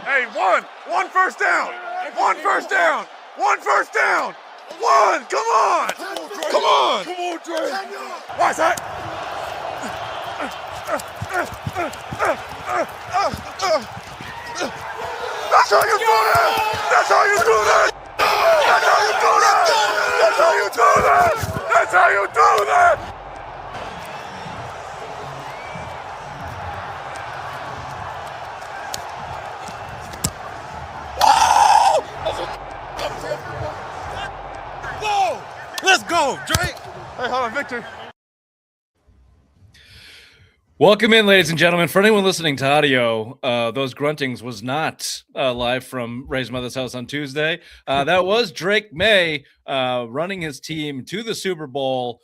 Hey, one first down, one first down, one first down, one, come on, Dre. Watch that. That's how you do that. That's how you do that. That's how you do that. That's how you do that. That's how you do that. Let's go, Drake. Hey, hold on, Victor. Welcome in, ladies and gentlemen. For anyone listening to audio, those gruntings was not live from Ray's mother's house on Tuesday. That was Drake May running his team to the Super Bowl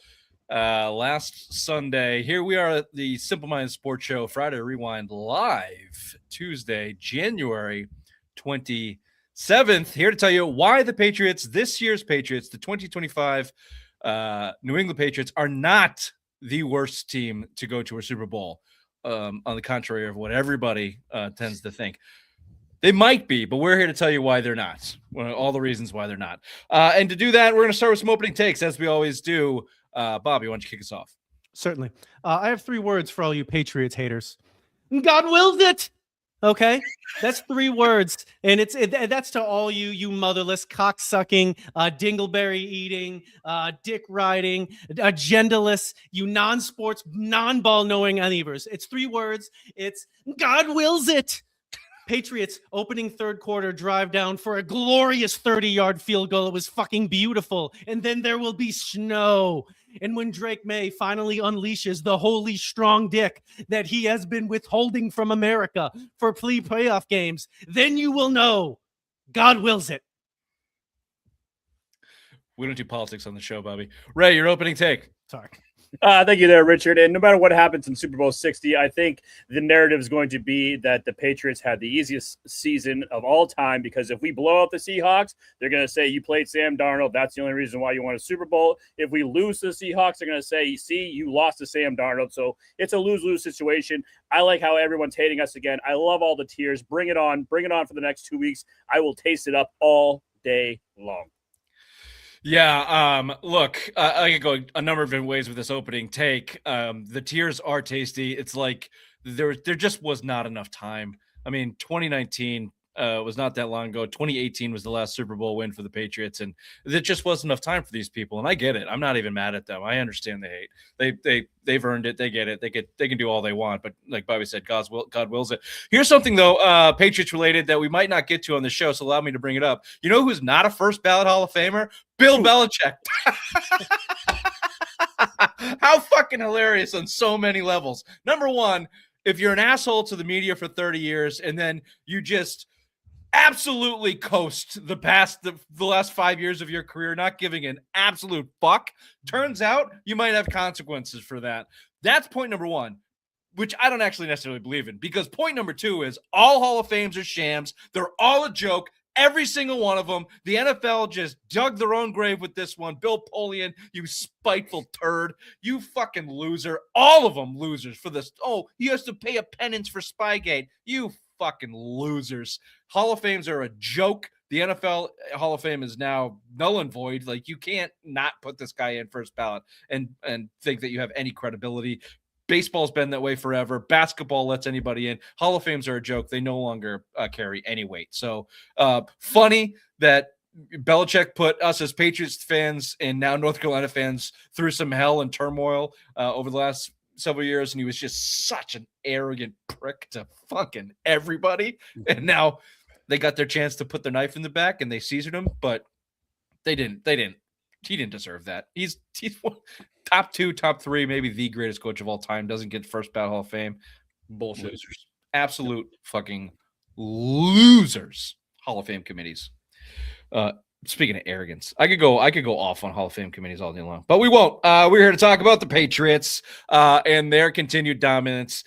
last Sunday. Here we are at the Simple Minds Sports Show Friday Rewind live Tuesday, January 27th. Here to tell you why the Patriots, this year's Patriots, the 2025 New England Patriots, are not the worst team to go to a Super Bowl, on the contrary of what everybody tends to think. They might be, but we're here to tell you why they're not. All the reasons why they're not. And to do that, we're going to start with some opening takes, as we always do. Bobby, why don't you kick us off? Certainly. I have 3 words for all you Patriots haters. God wills it. Okay, that's 3 words, and that's to all you motherless, cock-sucking, dingleberry eating, dick riding, agendaless, you non-sports, non-ball knowing unbelievers. It's 3 words. It's God wills it. Patriots opening third quarter drive down for a glorious 30-yard field goal. It was fucking beautiful, and then there will be snow. And when Drake May finally unleashes the holy strong dick that he has been withholding from America for playoff games, then you will know God wills it. We don't do politics on the show, Bobby. Ray, your opening take. Sorry. Thank you there, Richard. And no matter what happens in Super Bowl 60, I think the narrative is going to be that the Patriots had the easiest season of all time, because if we blow out the Seahawks, they're going to say you played Sam Darnold. That's the only reason why you won a Super Bowl. If we lose to the Seahawks, they're going to say, see, you lost to Sam Darnold. So it's a lose-lose situation. I like how everyone's hating us again. I love all the tears. Bring it on. Bring it on for the next 2 weeks. I will taste it up all day long. Yeah, look, I could go a number of different ways with this opening take. The tears are tasty. It's like there just was not enough time. I mean, 2019 was not that long ago. 2018 was the last Super Bowl win for the Patriots, and there just wasn't enough time for these people. And I get it. I'm not even mad at them. I understand the hate. They've earned it. They get it. They can do all they want. But like Bobby said, God wills it. Here's something though, Patriots related, that we might not get to on the show. So allow me to bring it up. You know who's not a first ballot Hall of Famer? Bill Belichick. How fucking hilarious on so many levels. Number one, if you're an asshole to the media for 30 years and then you just absolutely coast the last 5 years of your career, not giving an absolute fuck, turns out you might have consequences for that. That's point number one, which I don't actually necessarily believe in, because point number 2 is all Hall of Fames are shams. They're all a joke. Every single one of them. The NFL just dug their own grave with this one. Bill Polian, you spiteful turd. You fucking loser. All of them losers for this. Oh, he has to pay a penance for Spygate. You fucking losers. Hall of Fames are a joke. The NFL Hall of Fame is now null and void. Like, you can't not put this guy in first ballot and think that you have any credibility. Baseball's been that way forever. Basketball lets anybody in. Hall of Fames are a joke. They no longer carry any weight. So funny that Belichick put us as Patriots fans and now North Carolina fans through some hell and turmoil over the last several years, and he was just such an arrogant prick to fucking everybody. And now they got their chance to put their knife in the back and they Caesared him, but they didn't. He didn't deserve that. He's one, top 2, top 3, maybe the greatest coach of all time. Doesn't get first ballot Hall of Fame. Bullshit. Losers. Absolute fucking losers. Hall of Fame committees. Speaking of arrogance, I could go off on Hall of Fame committees all day long, but we won't. We're here to talk about the Patriots and their continued dominance.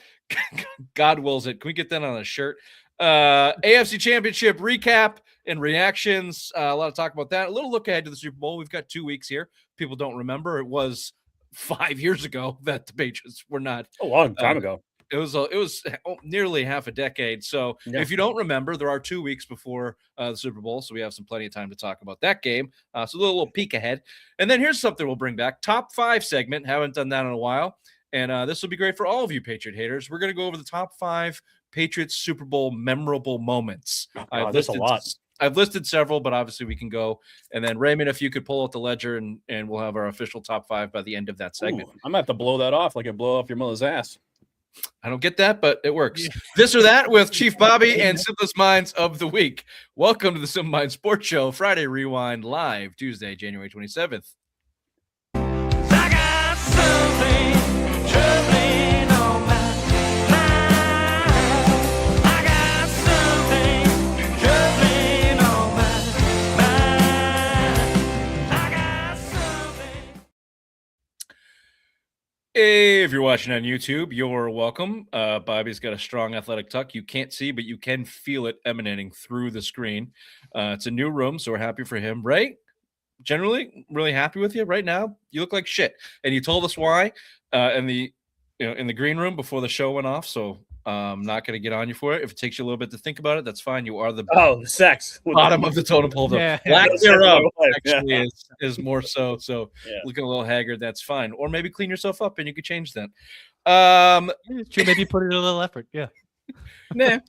God wills it. Can we get that on a shirt? AFC Championship recap and reactions. A lot of talk about that. A little look ahead to the Super Bowl. We've got 2 weeks here. People don't remember. It was 5 years ago that the Patriots were not a long time ago. It was nearly half a decade. So if you don't remember, there are 2 weeks before the Super Bowl, so we have plenty of time to talk about that game. So a little peek ahead. And then here's something we'll bring back: top 5 segment. Haven't done that in a while, and this will be great for all of you Patriot haters. We're going to go over the top 5 Patriots Super Bowl memorable moments. There's a lot. I've listed several, but obviously we can go. And then Raymond, if you could pull out the ledger, and we'll have our official top 5 by the end of that segment. I'm gonna have to blow that off like I blow off your mother's ass. I don't get that, but it works. This or that with Chief Bobby and Simplest Minds of the Week. Welcome to the Simple Minds Sports Show, Friday Rewind, live Tuesday, January 27th. I got something troubling on my mind. I got something troubling on my mind. I got something. If you're watching on YouTube, you're welcome. Bobby's got a strong athletic tuck. You can't see, but you can feel it emanating through the screen. It's a new room, so we're happy for him. Ray, generally, really happy with you right now. You look like shit, and you told us why in the green room before the show went off. So I'm not going to get on you for it. If it takes you a little bit to think about it, that's fine. You are the sex bottom of the totem pole. Yeah. Lack thereof actually Yeah. is more so. So Yeah. looking a little haggard, that's fine. Or maybe clean yourself up and you could change that. It's true. Maybe put in a little effort. Yeah. Nah.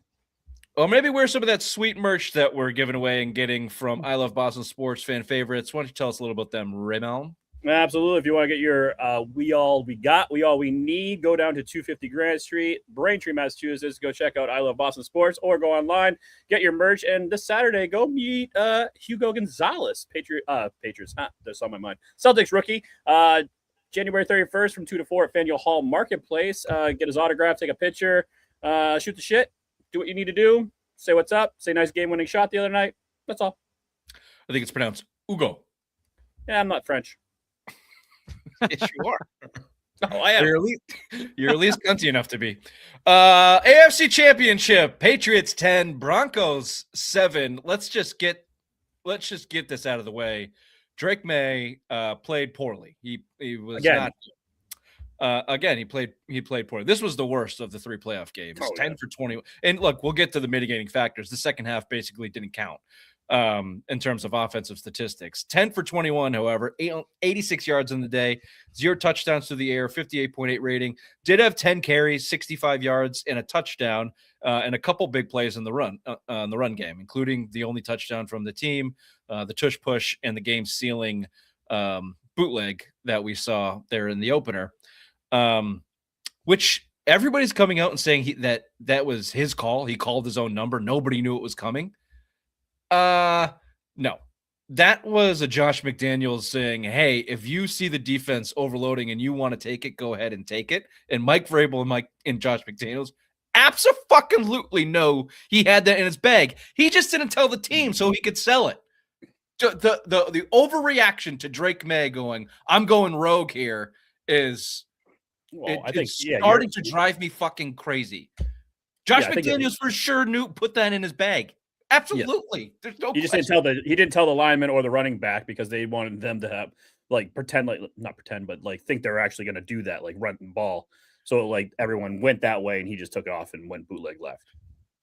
Or maybe wear some of that sweet merch that we're giving away and getting from I Love Boston Sports fan favorites. Why don't you tell us a little about them, Raymond? Absolutely. If you want to get your we all we need, go down to 250 Grant Street, Braintree, Massachusetts. Go check out I Love Boston Sports, or go online, get your merch. And this Saturday, go meet Hugo Gonzalez, Patriots. That's on my mind. Celtics rookie. January 31st from 2 to 4 at Faneuil Hall Marketplace. Get his autograph, take a picture, shoot the shit, do what you need to do, say what's up, say nice game-winning shot the other night. That's all. I think it's pronounced Ugo. Yeah, I'm not French. Yes, you are. No, I am. You're at least cunty enough to be. AFC Championship, Patriots 10, Broncos 7. Let's just get this out of the way. Drake May played poorly. He was Again. not again, he played poorly. This was the worst of the 3 playoff games. 10 for 20. And look, we'll get to the mitigating factors. The second half basically didn't count in terms of offensive statistics. 10 for 21, however, 86 yards in the day, 0 touchdowns through the air, 58.8 rating. Did have 10 carries, 65 yards, and a touchdown, and a couple big plays in the run game, including the only touchdown from the team, the tush push, and the game-sealing bootleg that we saw there in the opener, which everybody's coming out and saying that was his call. He called his own number. Nobody knew it was coming. No, that was a Josh McDaniels saying, hey, if you see the defense overloading and you want to take it, go ahead and take it. And Mike Vrabel and Josh McDaniels absolutely know he had that in his bag. He just didn't tell the team so he could sell it. The overreaction to Drake May going, I'm going rogue here is starting to drive me fucking crazy. Josh McDaniels for sure put that in his bag. Absolutely. Yeah. There's no He just didn't tell the lineman or the running back because they wanted them to have think they're actually going to do that, like run the ball. So like everyone went that way and he just took off and went bootleg left.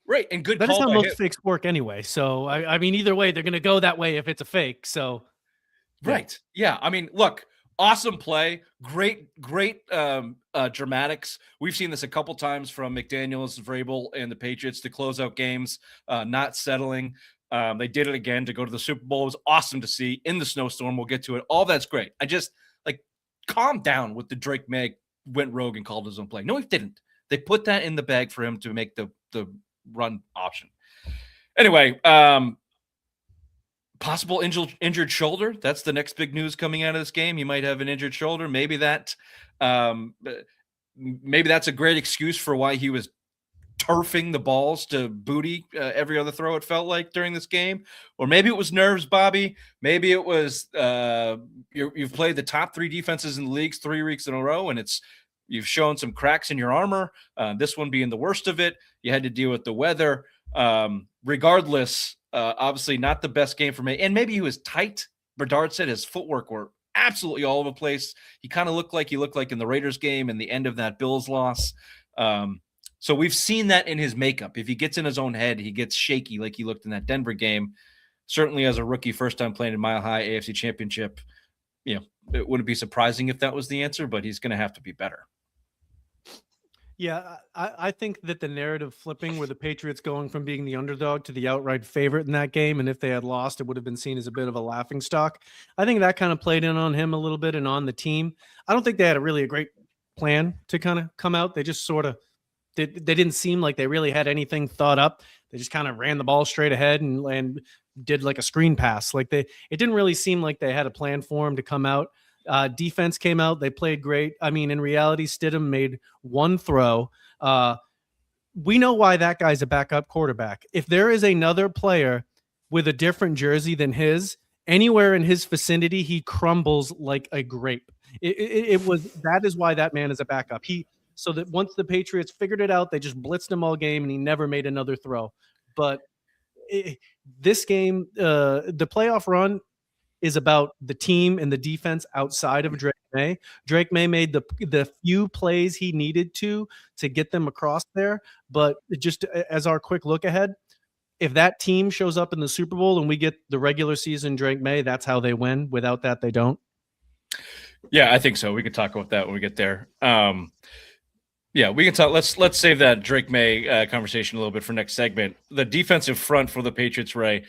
Right. And good That call is how by most him. fakes work anyway. So I mean, either way, they're going to go that way if it's a fake. So right. Yeah. I mean, look, awesome play. Great dramatics. We've seen this a couple times from McDaniels, Vrabel, and the Patriots to close out games, not settling. They did it again to go to the Super Bowl. It was awesome to see in the snowstorm. We'll get to it. All that's great. I just calm down with the Drake May went rogue and called his own play. No, he didn't. They put that in the bag for him to make the run option. Anyway, possible injured shoulder. That's the next big news coming out of this game. He might have an injured shoulder. Maybe that's a great excuse for why he was turfing the balls to Booty every other throw, it felt like, during this game. Or maybe it was nerves, Bobby. Maybe it was you've played the top 3 defenses in the leagues 3 weeks in a row, and you've shown some cracks in your armor. This one being the worst of it. You had to deal with the weather. Regardless, obviously not the best game for me. And maybe he was tight. Bedard said his footwork were absolutely all over the place. He kind of looked like in the Raiders game and the end of that Bills loss. So we've seen that in his makeup. If he gets in his own head, he gets shaky like he looked in that Denver game. Certainly as a rookie, first time playing in Mile High AFC Championship, it wouldn't be surprising if that was the answer, but he's going to have to be better. Yeah, I think that the narrative flipping where the Patriots going from being the underdog to the outright favorite in that game, and if they had lost, it would have been seen as a bit of a laughing stock. I think that kind of played in on him a little bit and on the team. I don't think they had a great plan to kind of come out. They just sort of they didn't seem like they really had anything thought up. They just kind of ran the ball straight ahead and did like a screen pass. It didn't really seem like they had a plan for him to come out. Defense came out. They played great. I mean, in reality, Stidham made one throw. We know why that guy's a backup quarterback. If there is another player with a different jersey than his, anywhere in his vicinity, he crumbles like a grape. That is why that man is a backup. So that once the Patriots figured it out, they just blitzed him all game and he never made another throw. But this game, the playoff run is about the team and the defense outside of Drake May. Drake May made the few plays he needed to get them across there. But just as our quick look ahead, if that team shows up in the Super Bowl and we get the regular season Drake May, that's how they win. Without that, they don't. Yeah, I think so. We can talk about that when we get there. Yeah, we can talk. Let's save that Drake May conversation a little bit for next segment. The defensive front for the Patriots, Ray,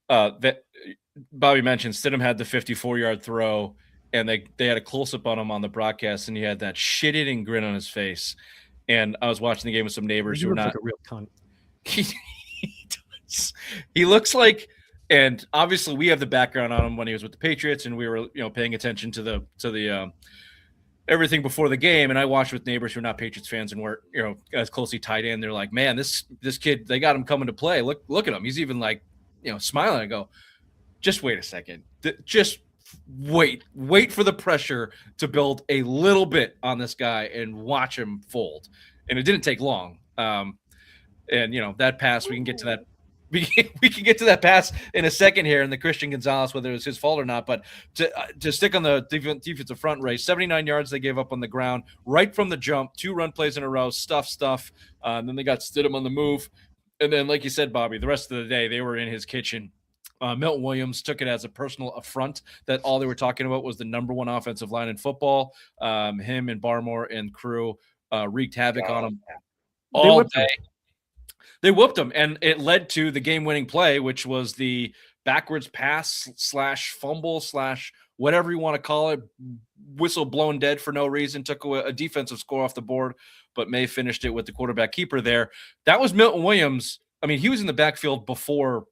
that Bobby mentioned, Stidham had the 54-yard throw, and they had a close-up on him on the broadcast, and he had that shit-eating grin on his face. And I was watching the game with some neighbors who were not like a real cunt. He does. He looks like, and obviously we have the background on him when he was with the Patriots, and we were paying attention to the everything before the game. And I watched with neighbors who are not Patriots fans and weren't as closely tied in. They're like, man, this kid, they got him coming to play. Look at him. He's even like smiling. I go, just wait a second. Just wait for the pressure to build a little bit on this guy and watch him fold. And it didn't take long. And that pass, we can get to that. We can get to that pass in a second here in the Christian Gonzalez, whether it was his fault or not. But to stick on the defensive front race, 79 yards they gave up on the ground right from the jump, 2 run plays in a row, stuff. And then they got Stidham on the move. And then, like you said, Bobby, the rest of the day they were in his kitchen. Milton Williams took it as a personal affront that all they were talking about was the number 1 offensive line in football. Him and Barmore and crew wreaked havoc on him all day. They whooped him, and it led to the game-winning play, which was the backwards pass / fumble / whatever you want to call it, whistle blown dead for no reason, took a defensive score off the board, but May finished it with the quarterback keeper there. That was Milton Williams. I mean, he was in the backfield before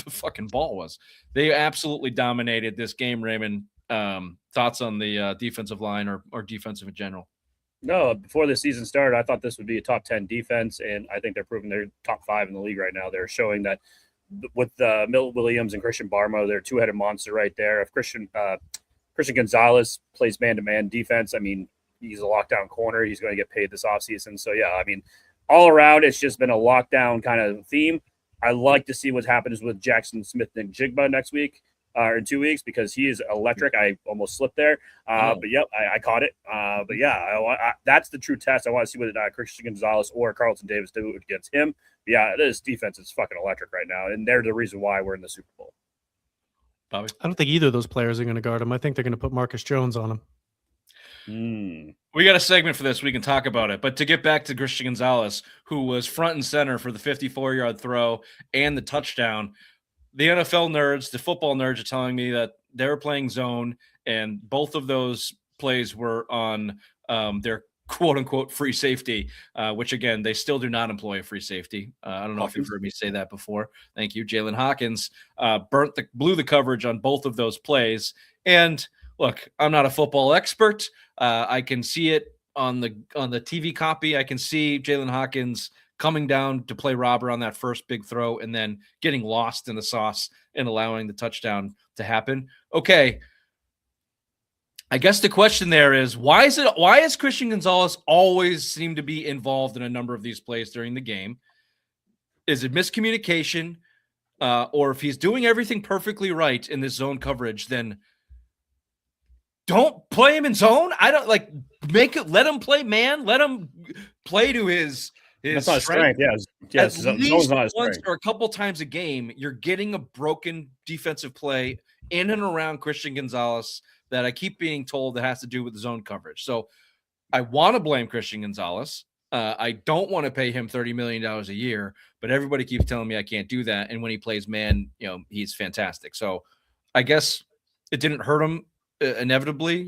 the fucking ball was. They absolutely dominated this game, Raymond. Thoughts on the defensive line or defensive in general? No, before the season started, I thought this would be a top 10 defense, and I think they're proving they're top 5 in the league right now. They're showing that with Milton Williams and Christian Barmo, they're a 2-headed monster right there. If Christian Gonzalez plays man-to-man defense, I mean, he's a lockdown corner. He's going to get paid this offseason. So, yeah, I mean, all around, it's just been a lockdown kind of theme. I like to see what happens with Jackson Smith and Jigba next week. In 2 weeks, because he is electric. I almost slipped there. But yep, I caught it. But yeah, that's the true test. I want to see what Christian Gonzalez or Carlton Davis do against him. But yeah, this defense is fucking electric right now. And they're the reason why we're in the Super Bowl. Bobby? I don't think either of those players are going to guard him. I think they're going to put Marcus Jones on him. We got a segment for this. We can talk about it. But to get back to Christian Gonzalez, who was front and center for the 54-yard throw and the touchdown, the NFL nerds, the football nerds are telling me that they were playing zone, and both of those plays were on their quote-unquote free safety, which, again, they still do not employ a free safety. I don't know if you've heard me say that before. Thank you. Jalen Hawkins blew the coverage on both of those plays. And, look, I'm not a football expert. I can see it on the TV copy. I can see Jalen Hawkins coming down to play robber on that first big throw and then getting lost in the sauce and allowing the touchdown to happen. Okay. I guess the question there is, why is Christian Gonzalez always seem to be involved in a number of these plays during the game? Is it miscommunication? Or if he's doing everything perfectly right in this zone coverage, then don't play him in zone. let him play man, let him play to his That's not his strength. Yeah, At zone's least not his once strength. or a couple times a game, you're getting a broken defensive play in and around Christian Gonzalez that I keep being told that has to do with zone coverage. So I want to blame Christian Gonzalez. I don't want to pay him $30 million a year, but everybody keeps telling me I can't do that. And when he plays man, he's fantastic. So I guess it didn't hurt him inevitably.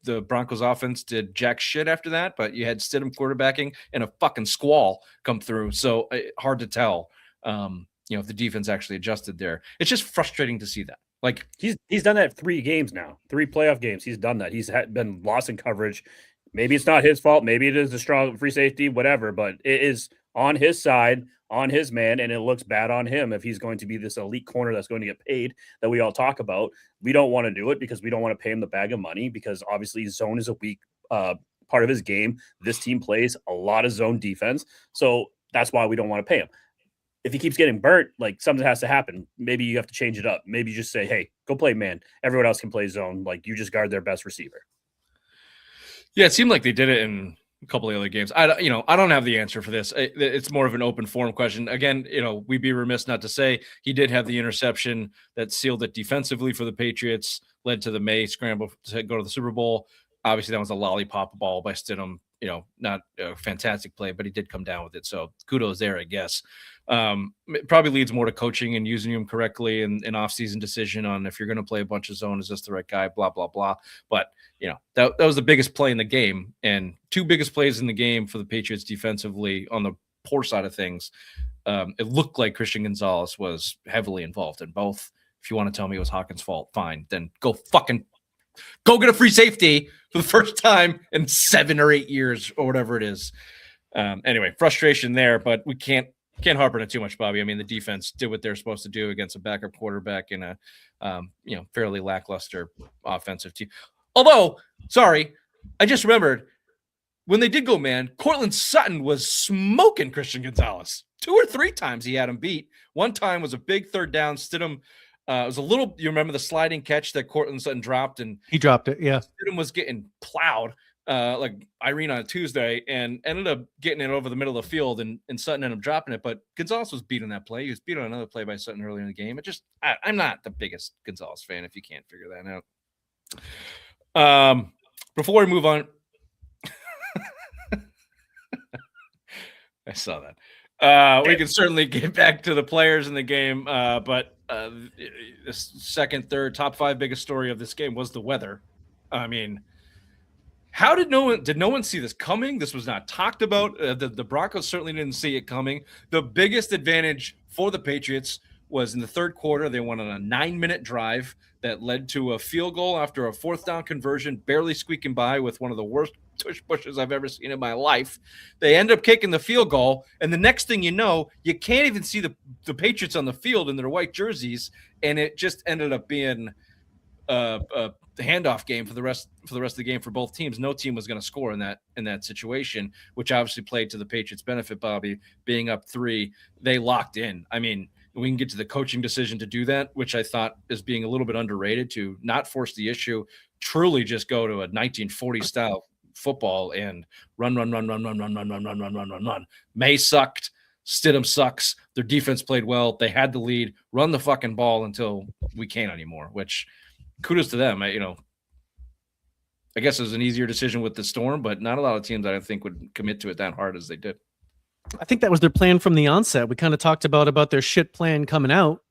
The Broncos offense did jack shit after that, but you had Stidham quarterbacking and a fucking squall come through. So hard to tell, if the defense actually adjusted there. It's just frustrating to see that. Like he's done that 3 games now, 3 playoff games. He's done that. He's been lost in coverage. Maybe it's not his fault. Maybe it is a strong free safety, whatever, but it is on his side, on his man, and it looks bad on him if he's going to be this elite corner that's going to get paid that we all talk about. We don't want to do it because we don't want to pay him the bag of money because obviously zone is a weak part of his game. This team plays a lot of zone defense, so that's why we don't want to pay him. If he keeps getting burnt, like something has to happen. Maybe you have to change it up. Maybe you just say, hey, go play man. Everyone else can play zone. Like you just guard their best receiver. Yeah, it seemed like they did it in a couple of other games. I don't have the answer for this. It's more of an open forum question. Again, we'd be remiss not to say he did have the interception that sealed it defensively for the Patriots, led to the May scramble to go to the Super Bowl. Obviously, that was a lollipop ball by Stidham. Not a fantastic play, but he did come down with it. So kudos there, I guess. It probably leads more to coaching and using him correctly and an offseason decision on if you're going to play a bunch of zone, is this the right guy, blah, blah, blah. But, that was the biggest play in the game, and 2 biggest plays in the game for the Patriots defensively on the poor side of things. It looked like Christian Gonzalez was heavily involved in both. If you want to tell me it was Hawkins' fault, fine. Then go get a free safety for the first time in 7 or 8 years or whatever it is. Anyway, frustration there, but we can't harp on it too much, Bobby. I mean, the defense did what they're supposed to do against a backup quarterback in a fairly lackluster offensive team. Although, sorry, I just remembered when they did go man, Cortland Sutton was smoking Christian Gonzalez 2 or 3 times. He had him beat. One time was a big third down. Stidham. It was a little. You remember the sliding catch that Cortland Sutton dropped, and he dropped it. Yeah, Stidham was getting plowed like Irene on a Tuesday, and ended up getting it over the middle of the field, and Sutton ended up dropping it. But Gonzalez was beat on that play. He was beat on another play by Sutton earlier in the game. I'm not the biggest Gonzalez fan if you can't figure that out. Before we move on, I saw that. We can certainly get back to the players in the game, but the second, third, top 5 biggest story of this game was the weather. I mean, how did no one see this coming? This was not talked about. The Broncos certainly didn't see it coming. The biggest advantage for the Patriots was in the third quarter. They went on a 9-minute drive that led to a field goal after a 4th down conversion, barely squeaking by with one of the worst tush pushes I've ever seen in my life. They end up kicking the field goal, and the next thing you know, you can't even see the Patriots on the field in their white jerseys, and it just ended up being the handoff game for the rest of the game for both teams. No team was going to score in that situation, which obviously played to the Patriots' benefit. Bobby, being up 3, they locked in. I mean, we can get to the coaching decision to do that, which I thought is being a little bit underrated, to not force the issue, truly just go to a 1940 style football and run. May sucked. Stidham sucks. Their defense played well. They had the lead. Run the fucking ball until we can't anymore, which kudos to them. I guess it was an easier decision with the Storm, but not a lot of teams I don't think would commit to it that hard as they did. I think that was their plan from the onset. We kind of talked about their shit plan coming out.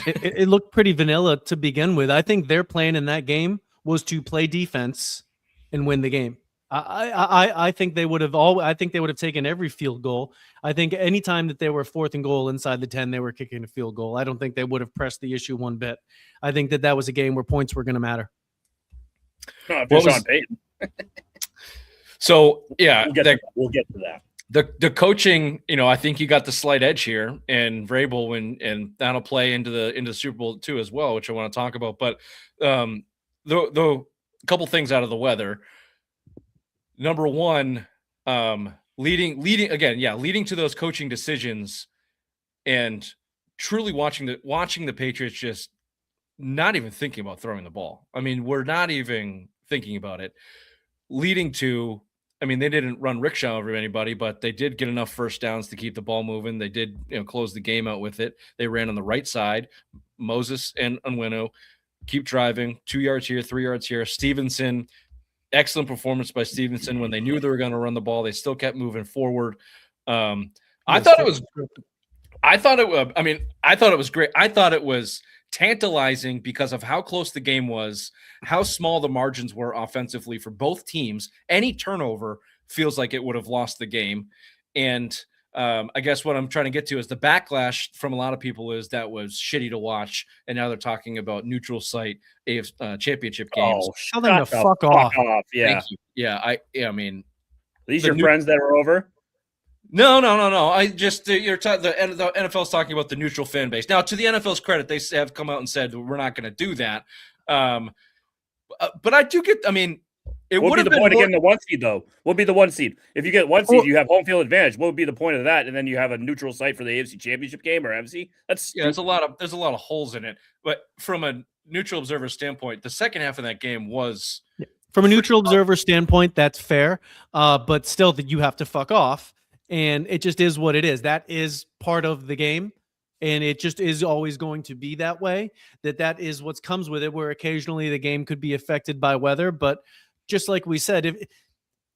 It looked pretty vanilla to begin with. I think their plan in that game was to play defense and win the game. I think they would have taken every field goal. I think anytime that they were 4th and goal inside the 10, they were kicking a field goal. I don't think they would have pressed the issue one bit. I think that was a game where points were going to matter. No, if you're Sean Payton. So yeah, we'll get to that. The coaching, I think you got the slight edge here, and Vrabel, and that'll play into the Super Bowl too as well, which I want to talk about. But the couple things out of the weather. Number one, leading to those coaching decisions, and truly watching the Patriots just not even thinking about throwing the ball. I mean, we're not even thinking about it. leading to, I mean, they didn't run rickshaw over anybody, but they did get enough first downs to keep the ball moving. They did, close the game out with it. They ran on the right side. Moses and Unwinu keep driving, 2 yards here, 3 yards here. Stevenson, excellent performance by Stevenson. When they knew they were going to run the ball, they still kept moving forward. I thought it was great. I thought it was tantalizing because of how close the game was, how small the margins were offensively for both teams. Any turnover feels like it would have lost the game. And I guess what I'm trying to get to is the backlash from a lot of people is that was shitty to watch. And now they're talking about neutral site championship games. Oh, Tell them to fuck off. Yeah. Thank you. Yeah. I mean, These your friends that are over? No. I just the NFL's talking about the neutral fan base. Now, to the NFL's credit, they have come out and said we're not going to do that. But I do get. I mean, it would be have the been point more, of getting the 1 seed though. What would be the 1 seed? If you get 1 seed, you have home field advantage. What would be the point of that? And then you have a neutral site for the AFC Championship game or NFC. there's a lot of holes in it. But from a neutral observer standpoint, the second half of that game was From a neutral observer standpoint, that's fair. But still, that you have to fuck off. And it just is what it is. That is part of the game. And it just is always going to be that way. That is what comes with it, where occasionally the game could be affected by weather. But just like we said,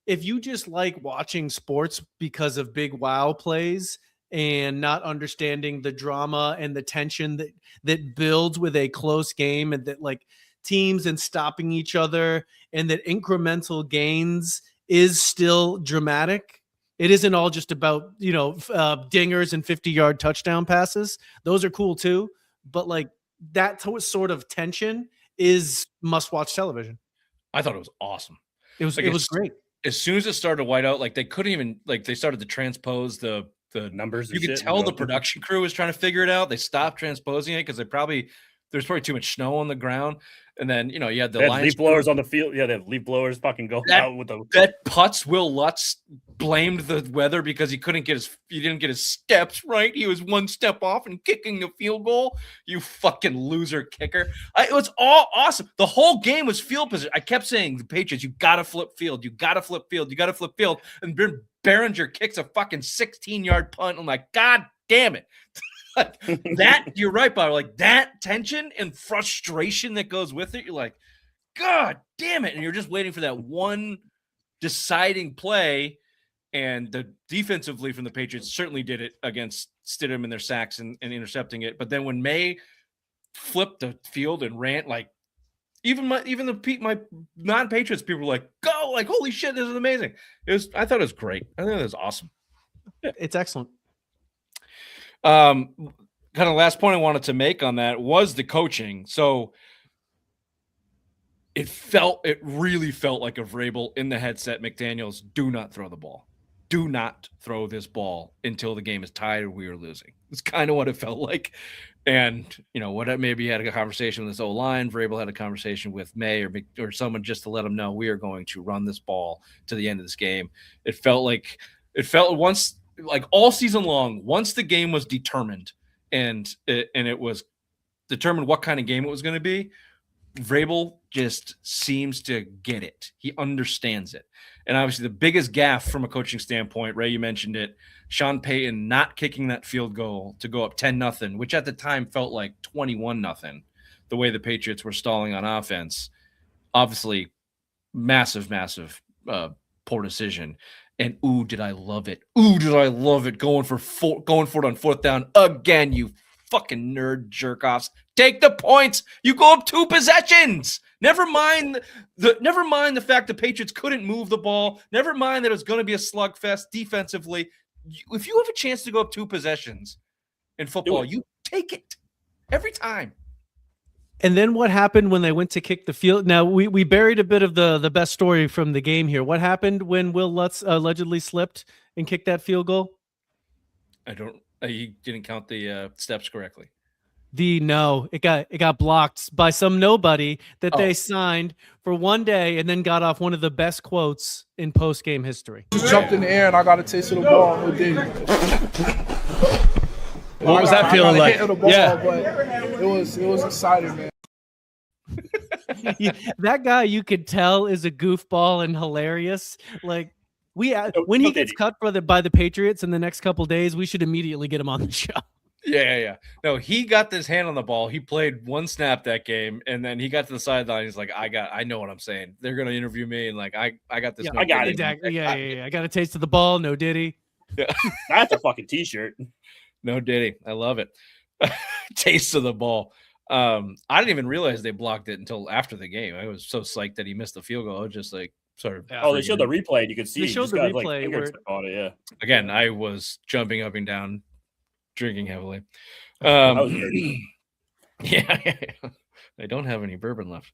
if you just like watching sports because of big wow plays and not understanding the drama and the tension that builds with a close game, and that like teams and stopping each other, and that incremental gains is still dramatic. It isn't all just about, dingers and 50-yard touchdown passes. Those are cool too. But like that sort of tension is must-watch television. I thought it was awesome. It was great. As soon as it started white out, like they couldn't even they started to transpose the numbers. You could tell the production crew was trying to figure it out. They stopped transposing it because there's probably too much snow on the ground. And then, you had the leaf blowers on the field. Yeah, they have leaf blowers fucking go out with the that putz. Will Lutz blamed the weather because he didn't get his steps right. He was one step off and kicking the field goal. You fucking loser kicker. It was all awesome. The whole game was field position. I kept saying the Patriots, you gotta flip field, you gotta flip field, you gotta flip field. And Behringer kicks a fucking 16-yard punt. I'm like, God damn it. That you're right, Bob. Like that tension and frustration that goes with it. You're like, God damn it. And you're just waiting for that one deciding play. And the defensively from the Patriots certainly did it against Stidham and their sacks and intercepting it. But then when May flipped the field and ran, like even my non-Patriots people were like, go, like, holy shit, this is amazing. I thought it was great. I think it was awesome. Yeah. It's excellent. Kind of last point I wanted to make on that was the coaching. So it really felt like a Vrabel in the headset. McDaniels, do not throw the ball. Do not throw this ball until the game is tied or we are losing. It's kind of what it felt like. And, maybe he had a conversation with his O-line. Vrabel had a conversation with May or someone just to let him know we are going to run this ball to the end of this game. It felt once, like all season long, once the game was determined and it was determined what kind of game it was going to be, Vrabel just seems to get it. He understands it. And obviously the biggest gaffe from a coaching standpoint, Ray, you mentioned it, Sean Payton not kicking that field goal to go up 10-0, which at the time felt like 21-0, the way the Patriots were stalling on offense. Obviously massive poor decision. And ooh, did I love it. Ooh, did I love it. Going for it on fourth down again, you fucking nerd jerk-offs. Take the points. You go up 2 possessions. Never mind the fact the Patriots couldn't move the ball. Never mind that it was going to be a slugfest defensively. If you have a chance to go up 2 possessions in football, you take it every time. And then what happened when they went to kick the field? Now, we buried a bit of the best story from the game here. What happened when Will Lutz allegedly slipped and kicked that field goal? He didn't count the steps correctly. It got blocked by some nobody that they signed for one day and then got off one of the best quotes in post-game history. Just jumped in the air and I got a taste of the ball. What was that feeling like? Yeah, but it was exciting, man. That guy, you could tell, is a goofball and hilarious. Like when he gets cut by the Patriots in the next couple days, we should immediately get him on the show. Yeah. No, he got his hand on the ball. He played one snap that game, and then he got to the sideline. He's like, I know what I'm saying. They're gonna interview me, and like, I got this. Yeah, no I got Diddy. it. Exactly. Yeah. I got a taste of the ball. No Diddy. Yeah. That's a fucking t-shirt. No Diddy. I love it. Taste of the ball. I didn't even realize they blocked it until after the game. I was so psyched that he missed the field goal. I was just like, sort of. Oh, they showed the replay. And you could see They he showed just the got, replay where- on it. Yeah. Again, I was jumping up and down, drinking heavily. I was dirty. Yeah. I don't have any bourbon left.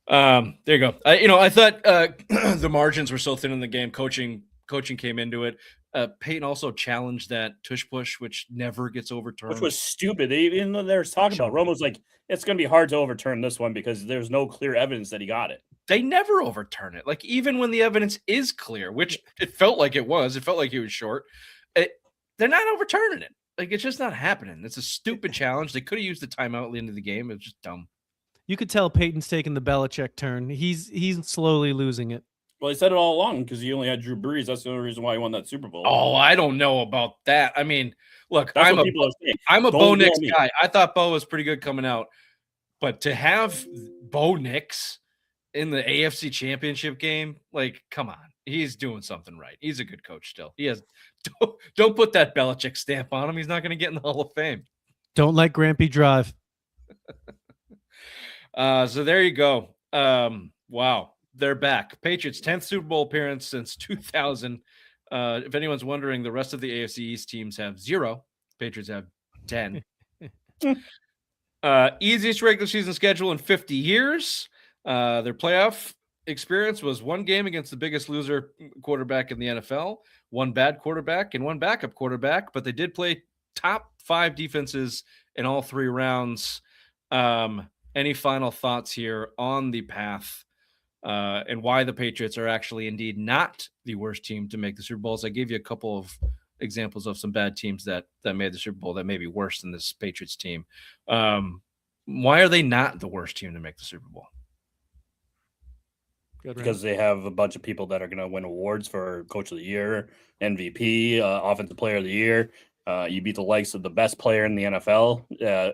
There you go. I thought the margins were so thin in the game. Coaching came into it. Peyton also challenged that tush push, which never gets overturned. Which was stupid. Even though there's talking about Romo's like, it's going to be hard to overturn this one because there's no clear evidence that he got it. They never overturn it. Like, even when the evidence is clear, which it felt like it felt like he was short. They're not overturning it. Like, it's just not happening. It's a stupid challenge. They could have used the timeout at the end of the game. It was just dumb. You could tell Peyton's taking the Belichick turn. He's slowly losing it. Well, he said it all along because he only had Drew Brees. That's the only reason why he won that Super Bowl. Oh, I don't know about that. I mean, look, That's I'm what people are saying. a Don't Bo yell Nix at me. guy. I thought Bo was pretty good coming out. But to have Bo Nix in the AFC Championship game, like, come on. He's doing something right. He's a good coach still. He has don't put that Belichick stamp on him. He's not going to get in the Hall of Fame. Don't let Grampy drive. So there you go. Wow. They're back. Patriots 10th Super Bowl appearance since 2000. If anyone's wondering, the rest of the AFC East teams have 0. Patriots have 10. Easiest regular season schedule in 50 years. Their playoff experience was one game against the biggest loser quarterback in the NFL, one bad quarterback and one backup quarterback, but they did play top 5 defenses in all 3 rounds. Any final thoughts here on the path and why the Patriots are actually indeed not the worst team to make the Super Bowls? I gave you a couple of examples of some bad teams that made the Super Bowl that may be worse than this Patriots team. Why are they not the worst team to make the Super Bowl? Because they have a bunch of people that are going to win awards for Coach of the Year, MVP, Offensive Player of the Year. You beat the likes of the best player in the NFL,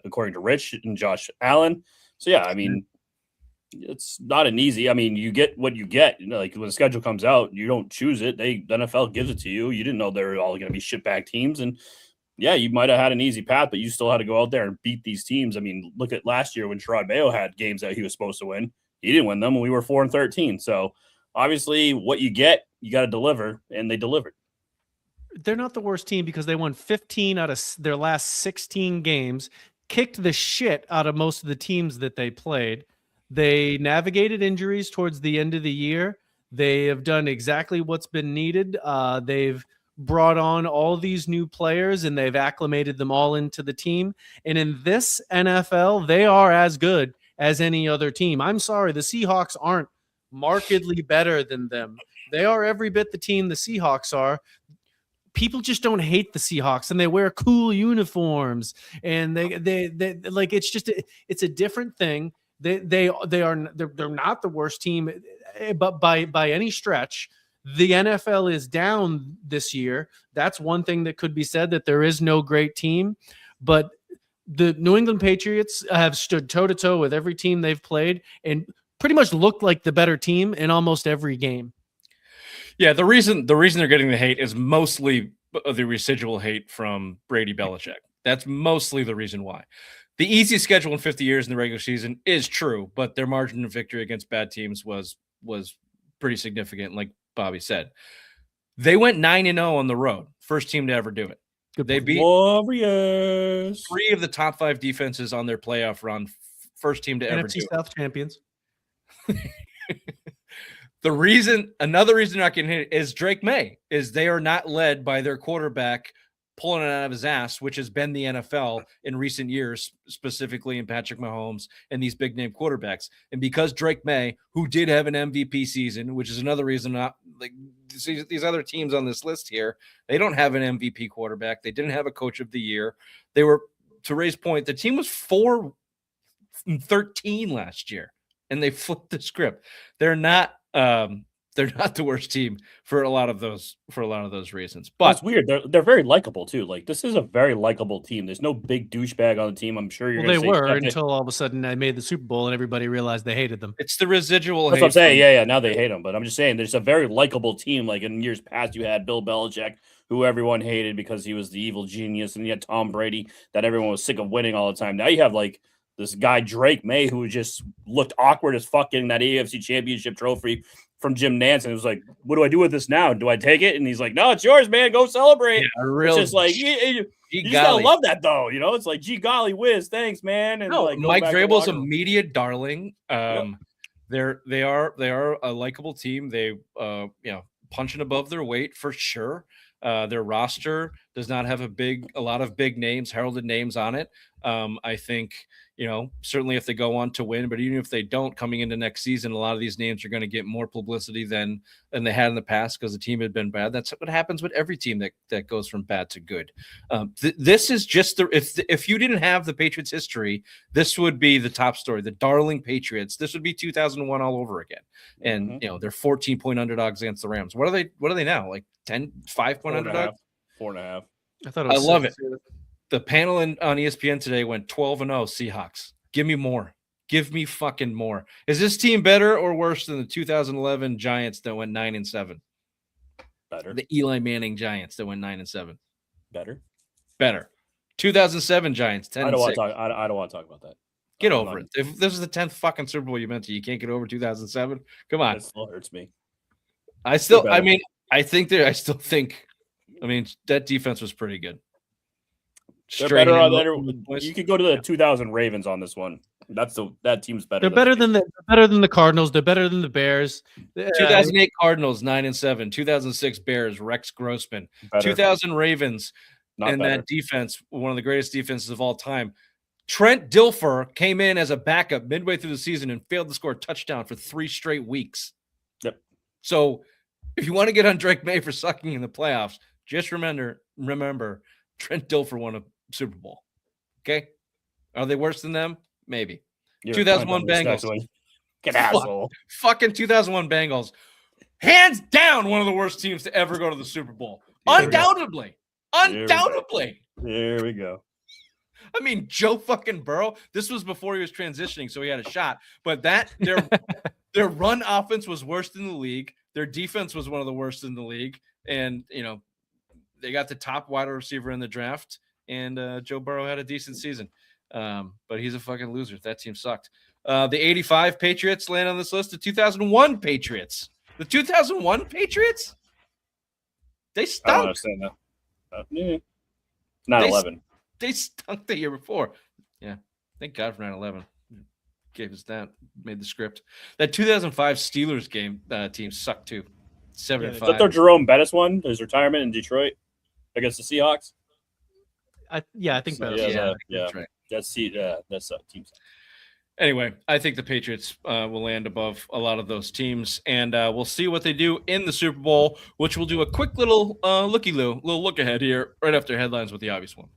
according to Rich and Josh Allen. So, yeah, I mean, it's not an easy. I mean, you get what you get. You know, like when the schedule comes out, you don't choose it. The NFL gives it to you. You didn't know they were all going to be shitbag teams. And, yeah, you might have had an easy path, but you still had to go out there and beat these teams. I mean, look at last year when Sherrod Mayo had games that he was supposed to win. He didn't win them, and we were 4-13. So, obviously, what you get, you got to deliver, and they delivered. They're not the worst team because they won 15 out of their last 16 games, kicked the shit out of most of the teams that they played. They navigated injuries towards the end of the year. They have done exactly what's been needed. They've brought on all these new players, and they've acclimated them all into the team. And in this NFL, they are as good as any other team. I'm sorry, the Seahawks aren't markedly better than them. They are every bit the team the Seahawks are. People just don't hate the Seahawks, and they wear cool uniforms, and they like, it's a different thing. They're not the worst team, but by any stretch. The NFL is down this year. That's one thing that could be said, that there is no great team, but the New England Patriots have stood toe-to-toe with every team they've played and pretty much looked like the better team in almost every game. Yeah, the reason they're getting the hate is mostly the residual hate from Brady Belichick. That's mostly the reason why. The easiest schedule in 50 years in the regular season is true, but their margin of victory against bad teams was pretty significant, like Bobby said. They went 9-0 on the road. First team to ever do it. They beat Warriors. 3 of the top 5 defenses on their playoff run. First team to ever do NFC it. South champions. Another reason they're not getting hit is Drake May, is they are not led by their quarterback pulling it out of his ass, which has been the NFL in recent years, specifically in Patrick Mahomes and these big name quarterbacks. And because Drake May, who did have an MVP season, which is another reason not like these other teams on this list here, they don't have an MVP quarterback. They didn't have a coach of the year. They were, to Ray's point, the team was 4-13 last year. and they flipped the script. They're not the worst team for a lot of those reasons. But it's weird. They're very likable too. Like this is a very likable team. There's no big douchebag on the team. I'm sure you're. Well, gonna they say were something. until all of a sudden they made the Super Bowl and everybody realized they hated them. it's the residual. That's what I'm hate saying. from- Yeah. Now they hate him, but I'm just saying there's a very likable team. Like in years past, you had Bill Belichick, who everyone hated because he was the evil genius, and you had Tom Brady, that everyone was sick of winning all the time. Now you have like this guy Drake May, who just looked awkward as fuck getting that AFC Championship trophy from Jim Nance, and it was like, what do I do with this now? Do I take it? And he's like, no, it's yours, man. Go celebrate. Yeah, a It's real just like you just gotta love that though, you know. It's like, gee golly whiz, thanks, man. And No, like go Mike back to the Vrabel's a locker room. media darling. They are a likable team. They punching above their weight for sure. Their roster does not have a lot of big names, heralded names on it. I think, certainly if they go on to win, but even if they don't, coming into next season, a lot of these names are going to get more publicity than they had in the past because the team had been bad. That's what happens with every team that goes from bad to good. This is just if you didn't have the Patriots history, this would be the top story. The darling Patriots. This would be 2001 all over again. And they're 14-point underdogs against the Rams. What are they now? Like 5-point underdog? 4.5. I thought it was I love six. it. The panel on ESPN today went 12-0 Seahawks. Give me more. Give me fucking more. Is this team better or worse than the 2011 Giants that went 9-7? Better. The Eli Manning Giants that went 9-7. Better. 2007 Giants 10-6. I don't want to talk about that. Get over it. If this is the 10th fucking Super Bowl you meant to, you can't get over 2007. Come on. It still hurts me. I still think that defense was pretty good. They're better on boys. You could go to the 2000 Ravens on this one. That team's better. They're better than the Cardinals. They're better than the Bears. 2008 Cardinals 9-7. 2006 Bears Rex Grossman. Better. 2000 Ravens Not and better. that defense, one of the greatest defenses of all time. Trent Dilfer came in as a backup midway through the season and failed to score a touchdown for 3 straight weeks. Yep. So if you want to get on Drake May for sucking in the playoffs, just remember Trent Dilfer won a Super Bowl. Okay? Are they worse than them? Maybe. You're 2001 kind of Bengals. Get asshole. Fucking 2001 Bengals. Hands down, one of the worst teams to ever go to the Super Bowl. Here we go. Undoubtedly. Undoubtedly. Here we go. I mean, Joe fucking Burrow. This was before he was transitioning, so he had a shot. But their run offense was worst in the league. Their defense was one of the worst in the league. And, they got the top wide receiver in the draft. And Joe Burrow had a decent season. But he's a fucking loser. That team sucked. The 85 Patriots land on this list. The 2001 Patriots. The 2001 Patriots? They I don't stunk. understand that. 9/11. They stunk the year before. Yeah. Thank God for 9/11. Gave us that. Made the script. That 2005 Steelers game team sucked too. 7-5. Is that their Jerome Bettis one? His retirement in Detroit against the Seahawks? I think So, Bettis. yeah. That's right. That's team. Anyway, I think the Patriots will land above a lot of those teams, and we'll see what they do in the Super Bowl, which we'll do a quick little little look ahead here right after headlines with the obvious one.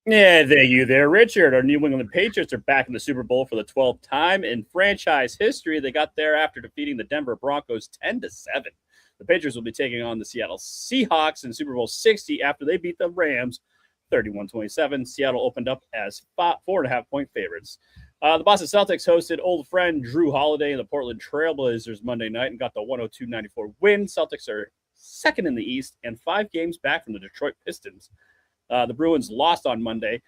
Yeah, thank you there, Richard. Our New England Patriots are back in the Super Bowl for the 12th time in franchise history. They got there after defeating the Denver Broncos 10-7. The Patriots will be taking on the Seattle Seahawks in Super Bowl 60 after they beat the Rams 31-27. Seattle opened up as 4.5-point favorites. The Boston Celtics hosted old friend Drew Holiday and the Portland Trailblazers Monday night and got the 102-94 win. Celtics are second in the East and 5 games back from the Detroit Pistons. The Bruins lost on Monday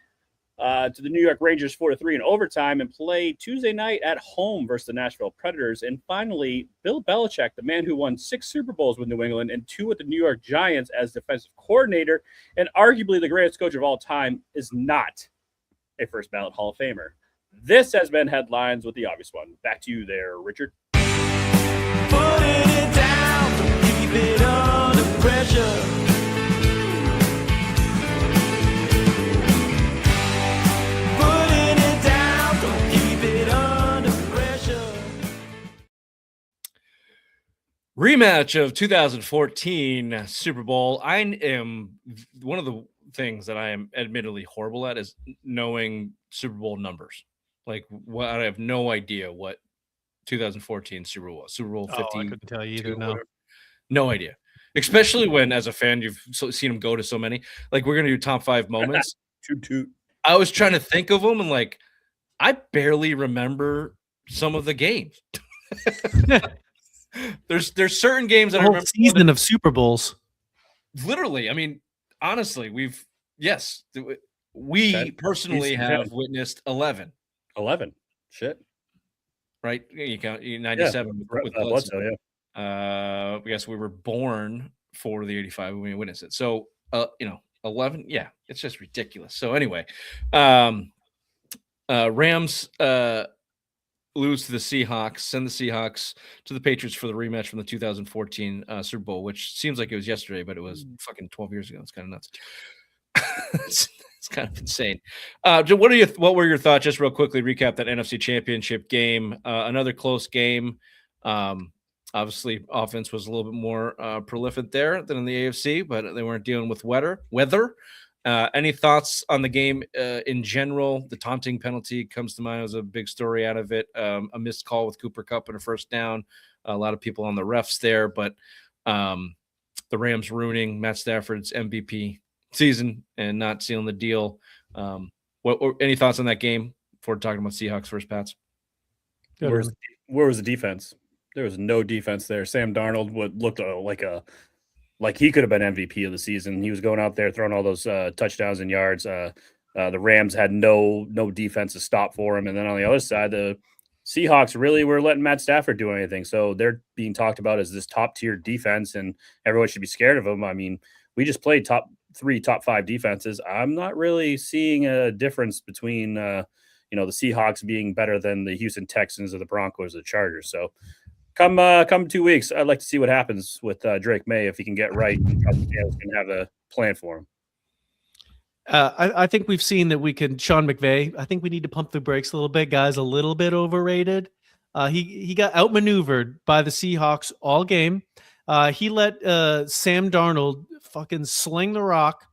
to the New York Rangers 4-3 in overtime and play Tuesday night at home versus the Nashville Predators. And finally, Bill Belichick, the man who won 6 Super Bowls with New England and 2 with the New York Giants as defensive coordinator and arguably the greatest coach of all time, is not a first ballot Hall of Famer. This has been Headlines with the obvious one. Back to you there, Richard. Putting it down, don't keep it under pressure. Putting it down, don't keep it under pressure. Rematch of 2014 Super Bowl. I am one of the things that I am admittedly horrible at is knowing Super Bowl numbers. Like, what I have no idea what 2014 Super Bowl was. Super Bowl 50. I couldn't tell you either. No. No idea. Especially when, as a fan, you've seen them go to so many. Like, we're gonna do top 5 moments. Toot. I was trying to think of them, and like, I barely remember some of the games. There's certain games that I remember. Season of Super Bowls. Literally, I mean, honestly, we personally have witnessed 11. 11. Shit. Right? You count 97 with Bledsoe, yeah. I guess we were born for the 85 when we witnessed it. So, 11, yeah, it's just ridiculous. So anyway, Rams lose to the Seahawks, send the Seahawks to the Patriots for the rematch from the 2014 Super Bowl, which seems like it was yesterday, but it was fucking 12 years ago. It's kind of nuts. It's kind of insane. What were your thoughts? Just real quickly, recap that NFC Championship game. Another close game. Obviously, offense was a little bit more prolific there than in the AFC, but they weren't dealing with weather. Any thoughts on the game in general? The taunting penalty comes to mind as a big story out of it. A missed call with Cooper Kupp and a first down. A lot of people on the refs there, but the Rams ruining Matt Stafford's MVP season and not sealing the deal. Any thoughts on that game before talking about Seahawks first, Pats? Where was the defense? There was no defense there. Sam Darnold looked like he could have been MVP of the season. He was going out there throwing all those touchdowns and yards. The Rams had no defense to stop for him. And then on the other side, the Seahawks really were letting Matt Stafford do anything. So they're being talked about as this top-tier defense, and everyone should be scared of them. I mean, we just played top 5 defenses. I'm not really seeing a difference between the Seahawks being better than the Houston Texans or the Broncos or the Chargers. So come 2 weeks, I'd like to see what happens with Drake May if he can get right and can have a plan for him. I think we've seen that we can. Sean McVay, I think we need to pump the brakes a little bit. Guys, a little bit overrated. He got outmaneuvered by the Seahawks all game. He let Sam Darnold fucking sling the rock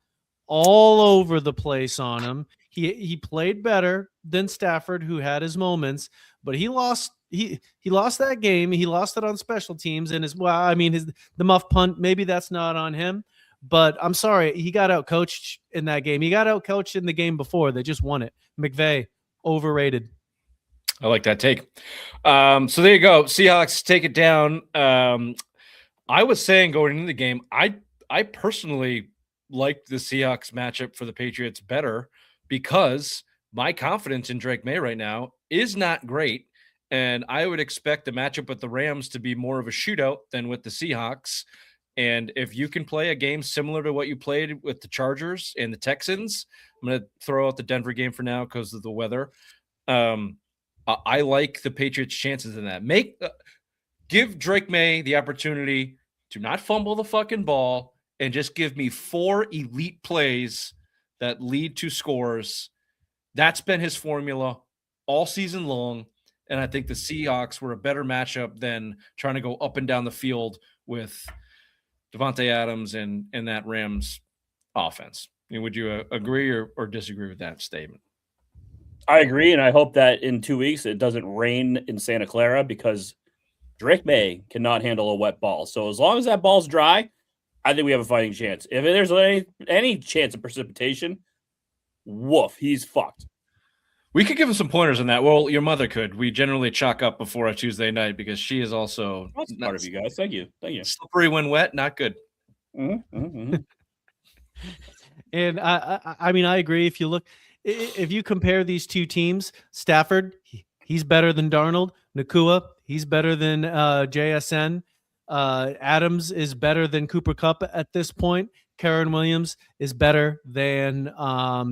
all over the place on him. He played better than Stafford, who had his moments, but he lost. He lost that game. He lost it on special teams, and the muff punt. Maybe that's not on him, but I'm sorry, he got outcoached in that game. He got outcoached in the game before. They just won it. McVay, overrated. I like that take. So there you go. Seahawks take it down. I was saying going into the game, I personally liked the Seahawks matchup for the Patriots better because my confidence in Drake May right now is not great. And I would expect the matchup with the Rams to be more of a shootout than with the Seahawks. And if you can play a game similar to what you played with the Chargers and the Texans, I'm going to throw out the Denver game for now because of the weather. I like the Patriots' chances in that. Give Drake May the opportunity to not fumble the fucking ball and just give me 4 elite plays that lead to scores. That's been his formula all season long. And I think the Seahawks were a better matchup than trying to go up and down the field with Devontae Adams and that Rams offense. Would you agree or disagree with that statement? I agree, and I hope that in 2 weeks it doesn't rain in Santa Clara because Drake May cannot handle a wet ball. So as long as that ball's dry, I think we have a fighting chance. If there's any chance of precipitation, woof, he's fucked. We could give him some pointers on that. Well, your mother could. We generally chalk up before a Tuesday night because she is also part of you guys. Thank you. Slippery when wet, not good. Mm-hmm. And I agree. If you compare these two teams, Stafford, he's better than Darnold. Nakua, he's better than JSN. Adams is better than Cooper Kupp at this point. Karen Williams is better than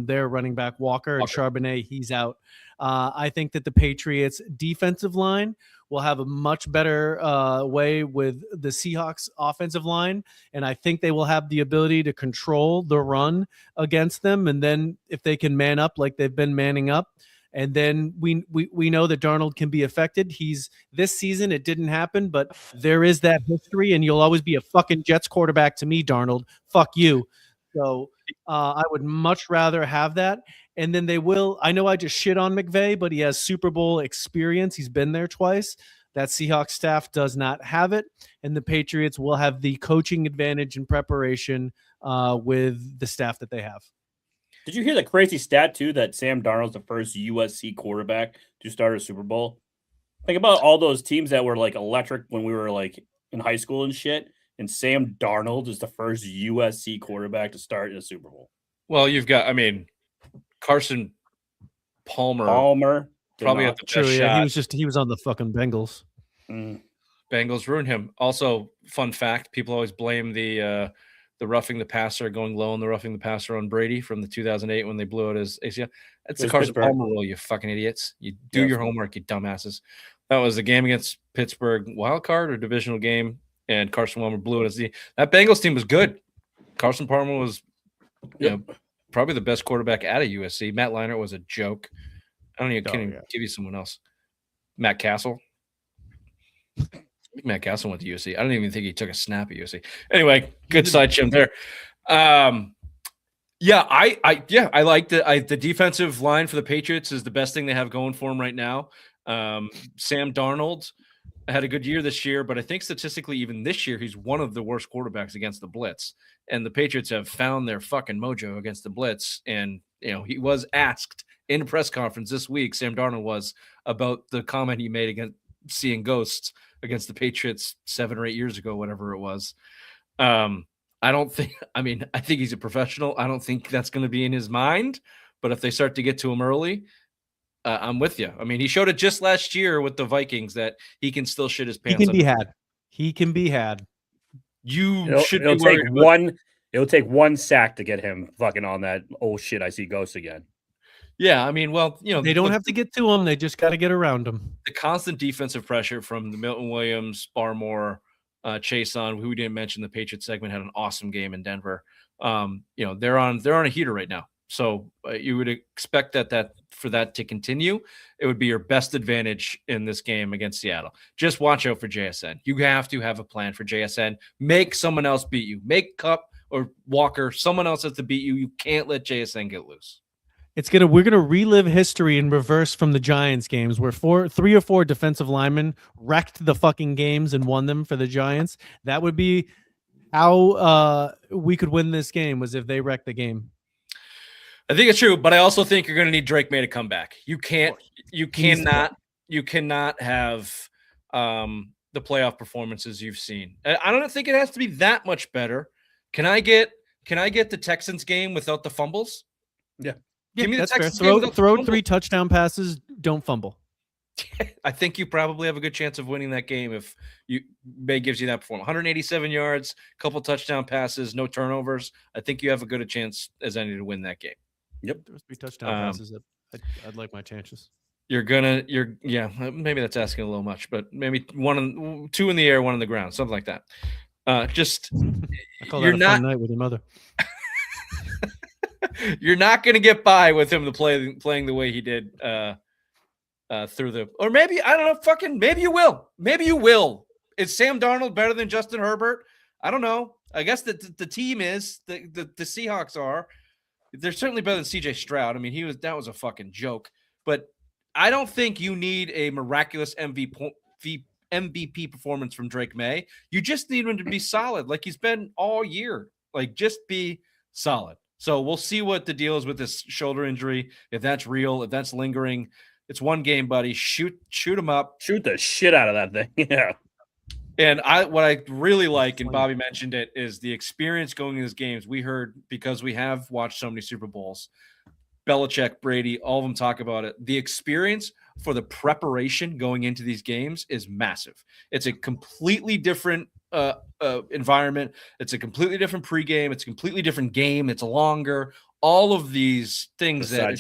their running back Walker, and Charbonnet, he's out. I think that the Patriots defensive line will have a much better way with the Seahawks offensive line. And I think they will have the ability to control the run against them. And then if they can man up like they've been manning up, And then we know that Darnold can be affected. This season it didn't happen, but there is that history, and you'll always be a fucking Jets quarterback to me, Darnold. Fuck you. So I would much rather have that. And then they will. I know I just shit on McVay, but he has Super Bowl experience. He's been there twice. That Seahawks staff does not have it, and the Patriots will have the coaching advantage in preparation with the staff that they have. Did you hear the crazy stat too that Sam Darnold's the first USC quarterback to start a Super Bowl? Think about all those teams that were like electric when we were like in high school and shit. And Sam Darnold is the first USC quarterback to start in a Super Bowl. Well, you've got, I mean, Carson Palmer probably at the best shot. He was on the fucking Bengals. Bengals ruined him. Also, fun fact: people always blame the roughing the passer, going low on the roughing the passer on Brady from the 2008 when they blew out his ACL. It's the Carson Palmer rule, you fucking idiots. You do your homework, you dumbasses. That was a game against Pittsburgh, wild card or divisional game, and Carson Palmer blew it. That Bengals team was good. Carson Palmer was, probably the best quarterback out of USC. Matt Leinart was a joke. I don't even give you someone else. Matt Castle. Matt Castle went to USC. I don't even think he took a snap at USC. Anyway, good side chim there. I like the defensive line for the Patriots is the best thing they have going for them right now. Sam Darnold had a good year this year, but I think statistically, even this year, he's one of the worst quarterbacks against the blitz. And the Patriots have found their fucking mojo against the blitz. And he was asked in a press conference this week, Sam Darnold was, about the comment he made against seeing ghosts against the Patriots 7 or 8 years ago, whatever it was. I think he's a professional. I don't think that's going to be in his mind, but if they start to get to him early, I'm with you. I mean, he showed it just last year with the Vikings that he can still shit his pants. He can be had. It'll take one sack to get him fucking on that shit. I see ghosts again. Yeah, I mean, they don't have to get to him; they just got to get around him. The constant defensive pressure from the Milton Williams, Barmore, Chase on, who we didn't mention. The Patriots segment had an awesome game in Denver. They're on a heater right now, so you would expect that for that to continue. It would be your best advantage in this game against Seattle. Just watch out for JSN. You have to have a plan for JSN. Make someone else beat you. Make Kupp or Walker. Someone else has to beat you. You can't let JSN get loose. We're gonna relive history in reverse from the Giants games where 3 or 4 defensive linemen wrecked the fucking games and won them for the Giants. That would be how we could win this game, was if they wrecked the game. I think it's true, but I also think you're gonna need Drake May to come back. You cannot have the playoff performances you've seen. I don't think it has to be that much better. Can I get the Texans game without the fumbles? Yeah. Give me the Texans throw 3 touchdown passes. Don't fumble. I think you probably have a good chance of winning that game if May gives you that performance. 187 yards, couple touchdown passes, no turnovers. I think you have a good a chance as any to win that game. Yep, there's 3 touchdown passes. I'd like my chances. Maybe that's asking a little much, but maybe 2 in the air, 1 on the ground, something like that. I call that a fun night with your mother. You're not going to get by with him playing the way he did or maybe, I don't know, maybe you will. Maybe you will. Is Sam Darnold better than Justin Herbert? I don't know. I guess the team is. The Seahawks are. They're certainly better than CJ Stroud. I mean, that was a fucking joke. But I don't think you need a miraculous MVP performance from Drake May. You just need him to be solid like he's been all year. Like, just be solid. So we'll see what the deal is with this shoulder injury, if that's real, if that's lingering. It's one game, buddy. Shoot him up. Shoot the shit out of that thing. Yeah. And what I really like, and Bobby mentioned it, is the experience going in these games. We heard, because we have watched so many Super Bowls, Belichick, Brady, all of them talk about it. The experience for the preparation going into these games is massive. It's a completely different environment. It's a completely different pregame. It's a completely different game. It's longer. All of these things that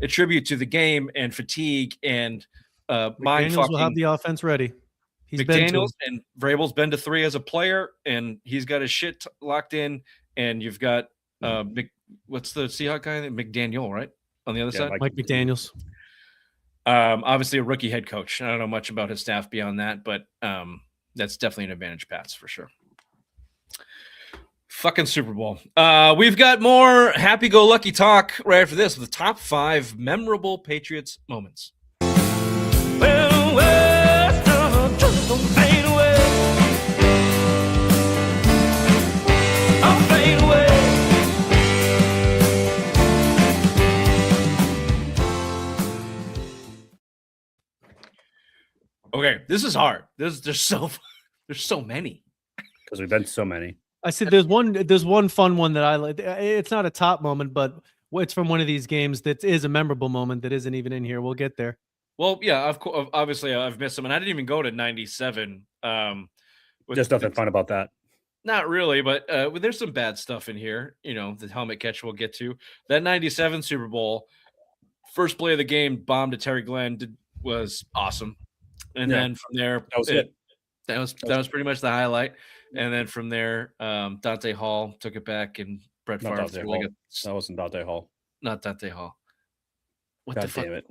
attribute to the game and fatigue and mind fucking. Will have the offense ready. McDaniels and Vrabel's been to 3 as a player, and he's got his shit locked in. And you've got what's the Seahawks guy? McDaniel, right? on the other side? Mike McDaniels. Obviously a rookie head coach. I don't know much about his staff beyond that, but that's definitely an advantage, Pats, for sure. Fucking Super Bowl. We've got more happy-go-lucky talk right after this with the top 5 memorable Patriots moments. Okay, this is hard. There's so many. Because we've been so many. I said there's one fun one that I like. It's not a top moment, but it's from one of these games that is a memorable moment that isn't even in here. We'll get there. Well, yeah, of course. Obviously, I've missed them, and I didn't even go to '97. Just nothing fun about that. Not really, but there's some bad stuff in here. You know, the helmet catch we'll get to. That '97 Super Bowl, first play of the game, bomb to Terry Glenn was awesome, and then from there, that was it. That was pretty much the highlight. And then from there, Dante Hall took it back, and Brett Favre threw that wasn't Dante Hall. Not Dante Hall. What God the fuck? damn it.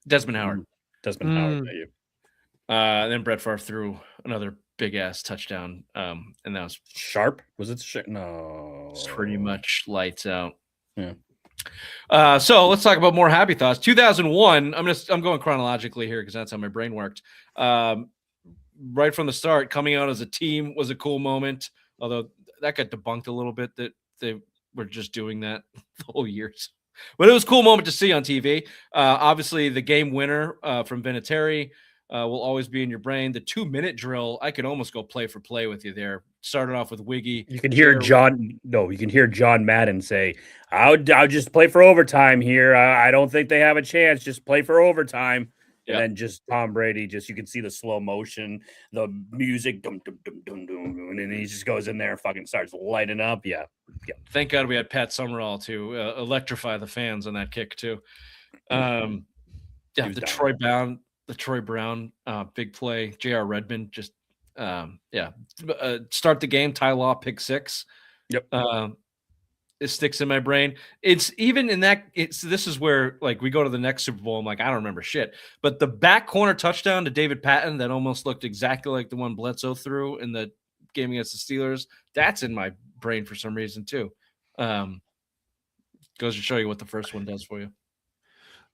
Desmond Howard. Desmond Howard. You. Then Brett Favre threw another big ass touchdown, and that was Sharp. Was it Sharp? No, pretty much lights out. Yeah. So let's talk about more happy thoughts. 2001. I'm going chronologically here because that's how my brain worked. Right from the start, coming out as a team was a cool moment. Although that got debunked a little bit that they were just doing that the whole years. But it was a cool moment to see on TV. Obviously, the game winner from Vinatieri will always be in your brain. The 2-minute drill, I could almost go play for play with you there. Started off with Wiggy. You can hear John Madden say, I'll just play for overtime here. I don't think they have a chance. Just play for overtime. And then just Tom Brady, you can see the slow motion, the music, dum, dum, dum, dum, dum, dum, and then he just goes in there and fucking starts lighting up. Yeah. Thank God we had Pat Summerall to electrify the fans on that kick too. The Troy Brown big play. J.R. Redmond just start the game. Ty Law pick 6. Yep. It sticks in my brain. It's even in that. This is where like we go to the next Super Bowl. I'm like, I don't remember shit. But the back corner touchdown to David Patton that almost looked exactly like the one Bledsoe threw in the game against the Steelers. That's in my brain for some reason too. Goes to show you what the first one does for you.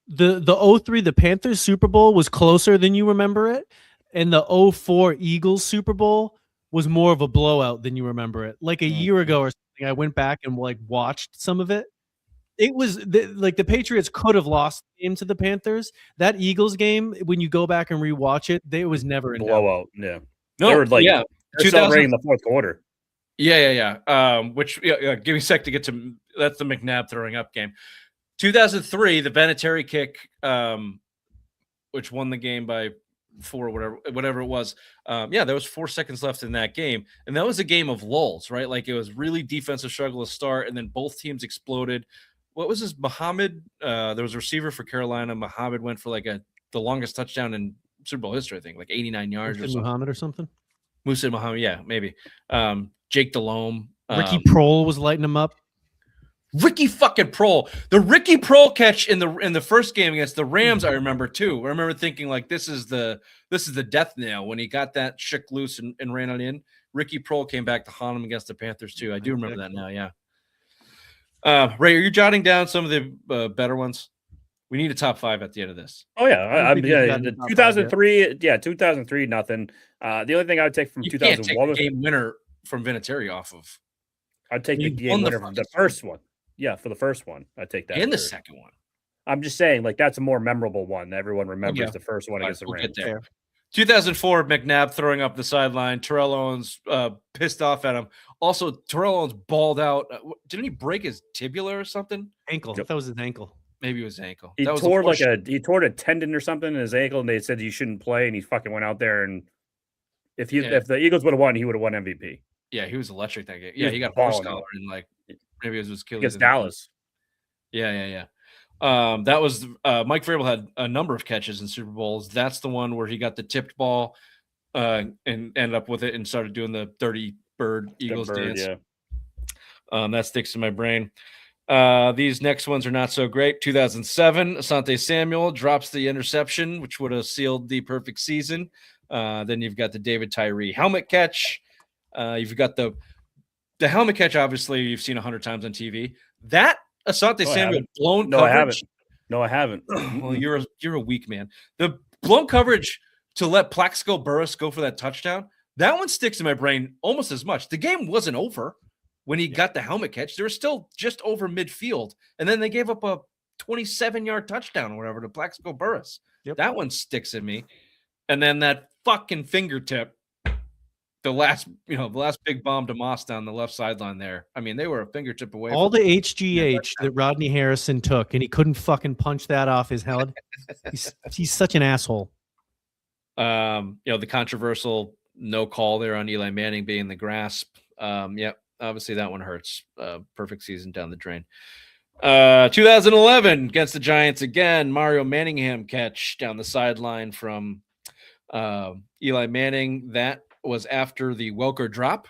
The 03 the Panthers Super Bowl was closer than you remember it, and the 04 Eagles Super Bowl was more of a blowout than you remember it. Like a year ago or something, I went back and like watched some of it. It was the Patriots could have lost the game to the Panthers. That Eagles game, when you go back and rewatch it, it was never in blowout. Yeah, no, they were like celebrating the fourth quarter. Yeah. Give me a sec to get to that's the McNabb throwing up game. 2003, the Vinatieri kick, which won the game by 4 or whatever it was. There was 4 seconds left in that game, and that was a game of lulls, right? Like it was really defensive struggle to start, and then both teams exploded. What was this? Muhammad? There was a receiver for Carolina. Muhammad went for the longest touchdown in Super Bowl history, I think, like 89 yards or something. Muhammad or something. Musa Muhammad, yeah, maybe. Jake Delhomme. Ricky Prohl was lighting him up. Ricky fucking Prohl. The Ricky Prohl catch in the first game against the Rams, I remember too. I remember thinking like this is the death nail when he got that shook loose and ran it in. Ricky Prohl came back to haunt him against the Panthers too. I do remember that now, yeah. Ray, are you jotting down some of the better ones? We need a top 5 at the end of this. Oh yeah, the 2003, 2003, nothing. The only thing I would take from 2001 was the game winner from Vinatieri off of. I'd take the game winner from the first one. Yeah, for the first one, I'd take that. And the second one. I'm just saying, like that's a more memorable one. Everyone remembers the first one against the Rams. 2004, McNabb throwing up the sideline. Terrell Owens pissed off at him. Also, Terrell Owens balled out. Didn't he break his tibula or something? Ankle. That was his ankle. Maybe it was ankle. He tore a tendon or something in his ankle, and they said you shouldn't play, and he fucking went out there. And if the Eagles would have won, he would have won MVP. Yeah, he was electric that game. Yeah, he got horse collar and maybe it was his Achilles against Dallas. Yeah. That was Mike Vrabel had a number of catches in Super Bowls. That's the one where he got the tipped ball and ended up with it and started doing the 30 bird Eagles dance. Yeah. That sticks in my brain. These next ones are not so great. 2007, Asante Samuel drops the interception, which would have sealed the perfect season. Then you've got the David Tyree helmet catch. You've got the helmet catch, obviously, you've seen 100 times on TV. That Asante Samuel blown coverage. No, I haven't. Well, you're a weak man. The blown coverage to let Plaxico Burress go for that touchdown, that one sticks in my brain almost as much. The game wasn't over when he got the helmet catch. They were still just over midfield. And then they gave up a 27-yard touchdown or whatever to Plaxico Burress. Yep. That one sticks in me. And then that fucking fingertip, the last big bomb to Moss down the left sideline there. I mean, they were a fingertip away. All the HGH that Rodney Harrison took, and he couldn't fucking punch that off his head. He's such an asshole. The controversial no call there on Eli Manning being the grasp. Obviously that one hurts. Perfect season down the drain. 2011 against the Giants again. Mario Manningham catch down the sideline from Eli Manning. That was after the Welker drop,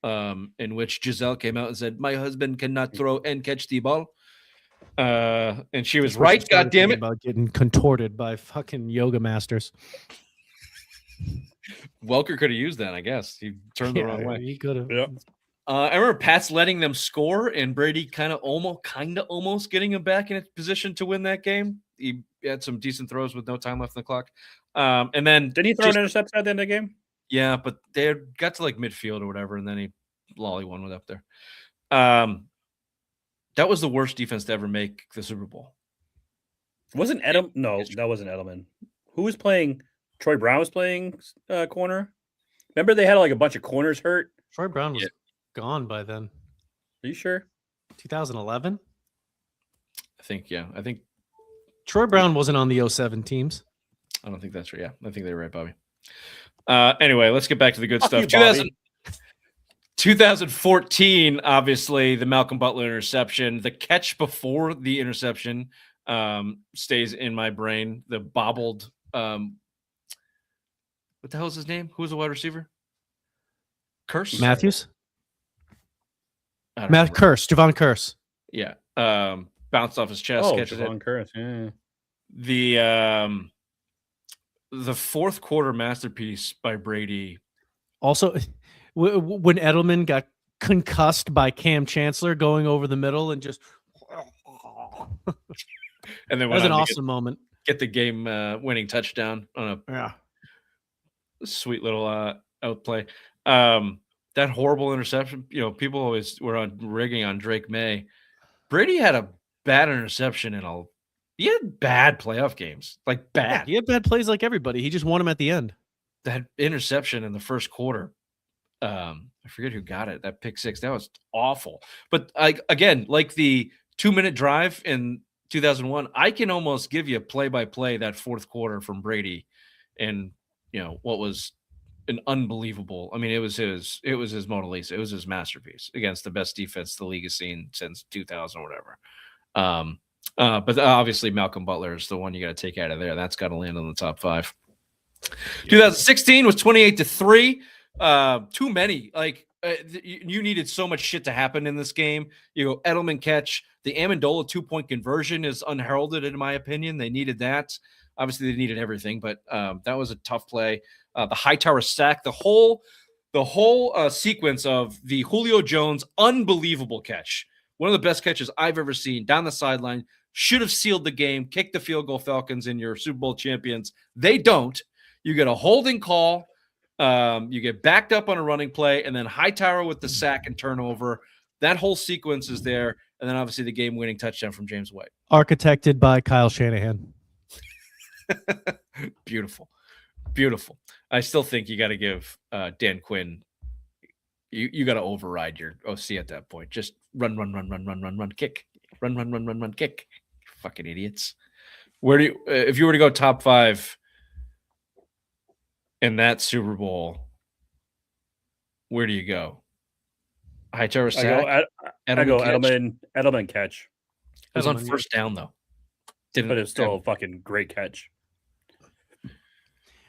in which Giselle came out and said, "My husband cannot throw and catch the ball." And she was right. God damn it! About getting contorted by fucking yoga masters. Welker could have used that, I guess. He turned the wrong way. He could have. Yep. I remember Pat's letting them score, and Brady kind of almost getting him back in a position to win that game. He had some decent throws with no time left on the clock. And then did he throw an interception at the end of the game? Yeah, but they got to like midfield or whatever, and then he lolly one up there. That was the worst defense to ever make the Super Bowl. Wasn't Edelman? No, that wasn't Edelman. Who was playing? Troy Brown was playing corner. Remember they had like a bunch of corners hurt. Troy Brown was gone by then. Are you sure? 2011. I think Troy Brown wasn't on the 07 teams. I don't think that's right. Yeah, I think they're right, Bobby. Anyway, let's get back to the good stuff. 2014, obviously, the Malcolm Butler interception. The catch before the interception stays in my brain. The bobbled, what the hell is his name? Who was the wide receiver? Curse? Matthews? Javon Curse. Yeah. Bounced off his chest. Javon Curse, yeah. The fourth quarter masterpiece by Brady. Also, when Edelman got concussed by Cam Chancellor going over the middle and just and then that was an awesome moment. Get the game winning touchdown on a sweet little outplay. That horrible interception. People always were rigging on Drake May. Brady had a bad interception he had bad playoff games, like bad. He had bad plays like everybody. He just won them at the end. That interception in the first quarter. I forget who got it. That pick six. That was awful. But again, like the 2-minute drive in 2001, I can almost give you play-by-play that fourth quarter from Brady, and what was an unbelievable. I mean, it was his Mona Lisa. It was his masterpiece against the best defense the league has seen since 2000 or whatever. But obviously Malcolm Butler is the one you got to take out of there. That's got to land on the top 5. 2016 was 28-3. Too many. You needed so much shit to happen in this game. Edelman catch, the Amendola 2-point conversion is unheralded in my opinion. They needed that. Obviously they needed everything, but that was a tough play. The Hightower sack, the whole sequence of the Julio Jones unbelievable catch. One of the best catches I've ever seen down the sideline. Should have sealed the game, kicked the field goal Falcons, and you're Super Bowl champions. They don't. You get a holding call. You get backed up on a running play, and then Hightower with the sack and turnover. That whole sequence is there. And then obviously the game-winning touchdown from James White. Architected by Kyle Shanahan. Beautiful. Beautiful. I still think you got to give Dan Quinn, you got to override your OC at that point. Just run, kick. Run, kick. Fucking idiots. Where do you, if you were to go top 5 in that Super Bowl, where do you go? Hightower sack? I go Edelman catch. It was on first down, though. But it's still a fucking great catch.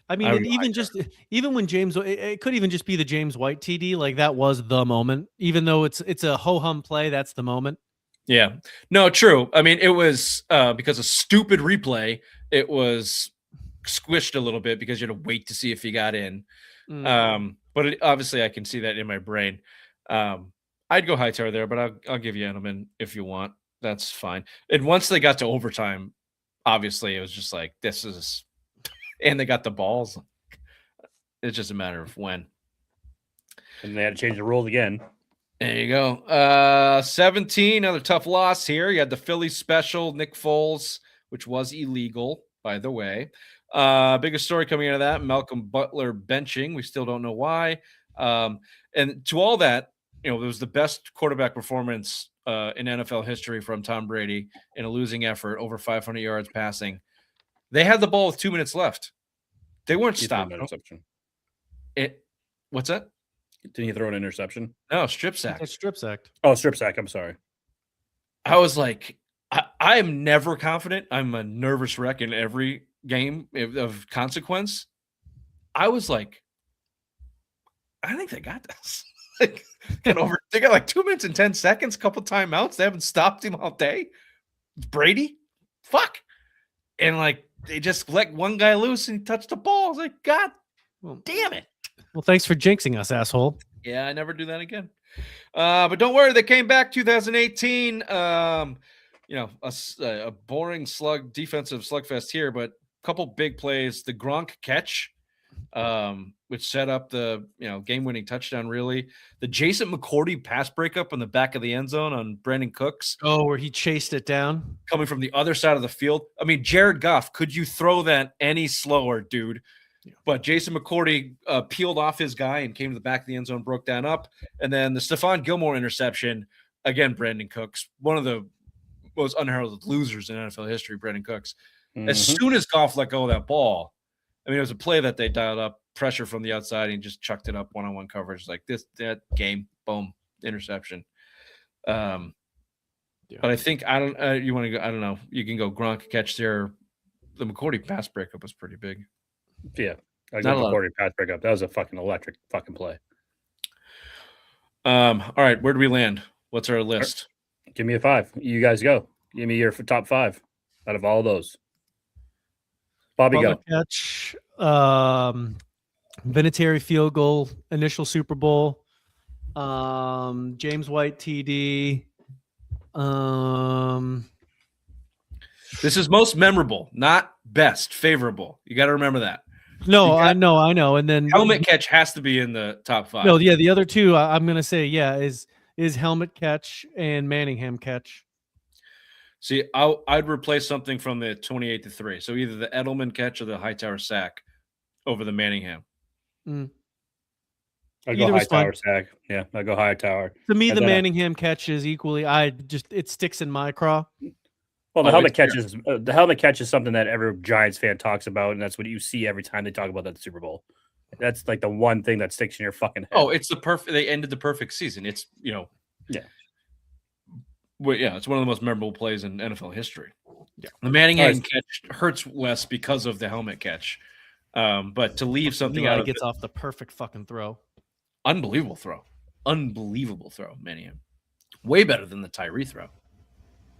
I mean, even when James, it could even just be the James White TD. Like that was the moment, even though it's a ho hum play. That's the moment. Yeah. No, true. I mean, it was because of stupid replay, it was squished a little bit because you had to wait to see if he got in. But obviously I can see that in my brain. I'd go Hightower there, but I'll give you Edelman if you want. That's fine. And once they got to overtime, obviously it was just like, this is, and they got the balls. It's just a matter of when. And they had to change the rules again. There you go. 17, another tough loss here. You had the Philly special, Nick Foles, which was illegal, by the way. Biggest story coming out of that, Malcolm Butler benching. We still don't know why. And to all that, it was the best quarterback performance in NFL history from Tom Brady in a losing effort, over 500 yards passing. They had the ball with 2 minutes left. They weren't stopped. What's that? Didn't you throw an interception? No, strip sack. It's strip sack. Oh, strip sack. I'm sorry. I was like, I am never confident. I'm a nervous wreck in every game of consequence. I was like, I think they got this. They got like 2 minutes and 10 seconds, couple timeouts. They haven't stopped him all day. Brady, fuck. And like they just let one guy loose and he touched the ball. I was like, God damn it. Well, thanks for jinxing us, asshole. Yeah, I never do that again. But don't worry, they came back 2018. A boring defensive slugfest here, but a couple big plays. The Gronk catch, which set up the game-winning touchdown. Really, the Jason McCourty pass breakup in the back of the end zone on Brandon Cooks. Oh, where he chased it down, coming from the other side of the field. I mean, Jared Goff, could you throw that any slower, dude? But Jason McCourty peeled off his guy and came to the back of the end zone, broke down up. And then the Stephon Gilmore interception, again, Brandon Cooks, one of the most unheralded losers in NFL history, Brandon Cooks. Mm-hmm. As soon as Goff let go of that ball, I mean, it was a play that they dialed up, pressure from the outside, and just chucked it up one-on-one coverage. Like that game, boom, interception. But I think, you want to go, I don't know, you can go Gronk catch there. The McCourty pass breakup was pretty big. Yeah, I got McCourty pass breakup. That was a fucking electric fucking play. All right, where do we land? What's our list? Give me a 5. You guys go. Give me your top 5 out of all those. Bobby, go. Catch, Vinatieri field goal, initial Super Bowl, James White TD. This is most memorable, not best, favorable. You got to remember that. No, I know. And then helmet catch has to be in the top 5. No, yeah, the other two I'm gonna say, is helmet catch and Manningham catch. See, I'd replace something from the 28-3. So either the Edelman catch or the Hightower sack over the Manningham. I'd go Hightower sack. Yeah, I'd go Hightower. To me, the Manningham catch is equally. It sticks in my craw. Well, the helmet catch is something that every Giants fan talks about, and that's what you see every time they talk about that Super Bowl. That's like the one thing that sticks in your fucking head. Oh, it's the perfect. They ended the perfect season. It's Well, yeah, it's one of the most memorable plays in NFL history. Yeah. The Manningham catch hurts less because of the helmet catch. But to leave something out, gets off the perfect fucking throw. Unbelievable throw, Manningham. Way better than the Tyree throw.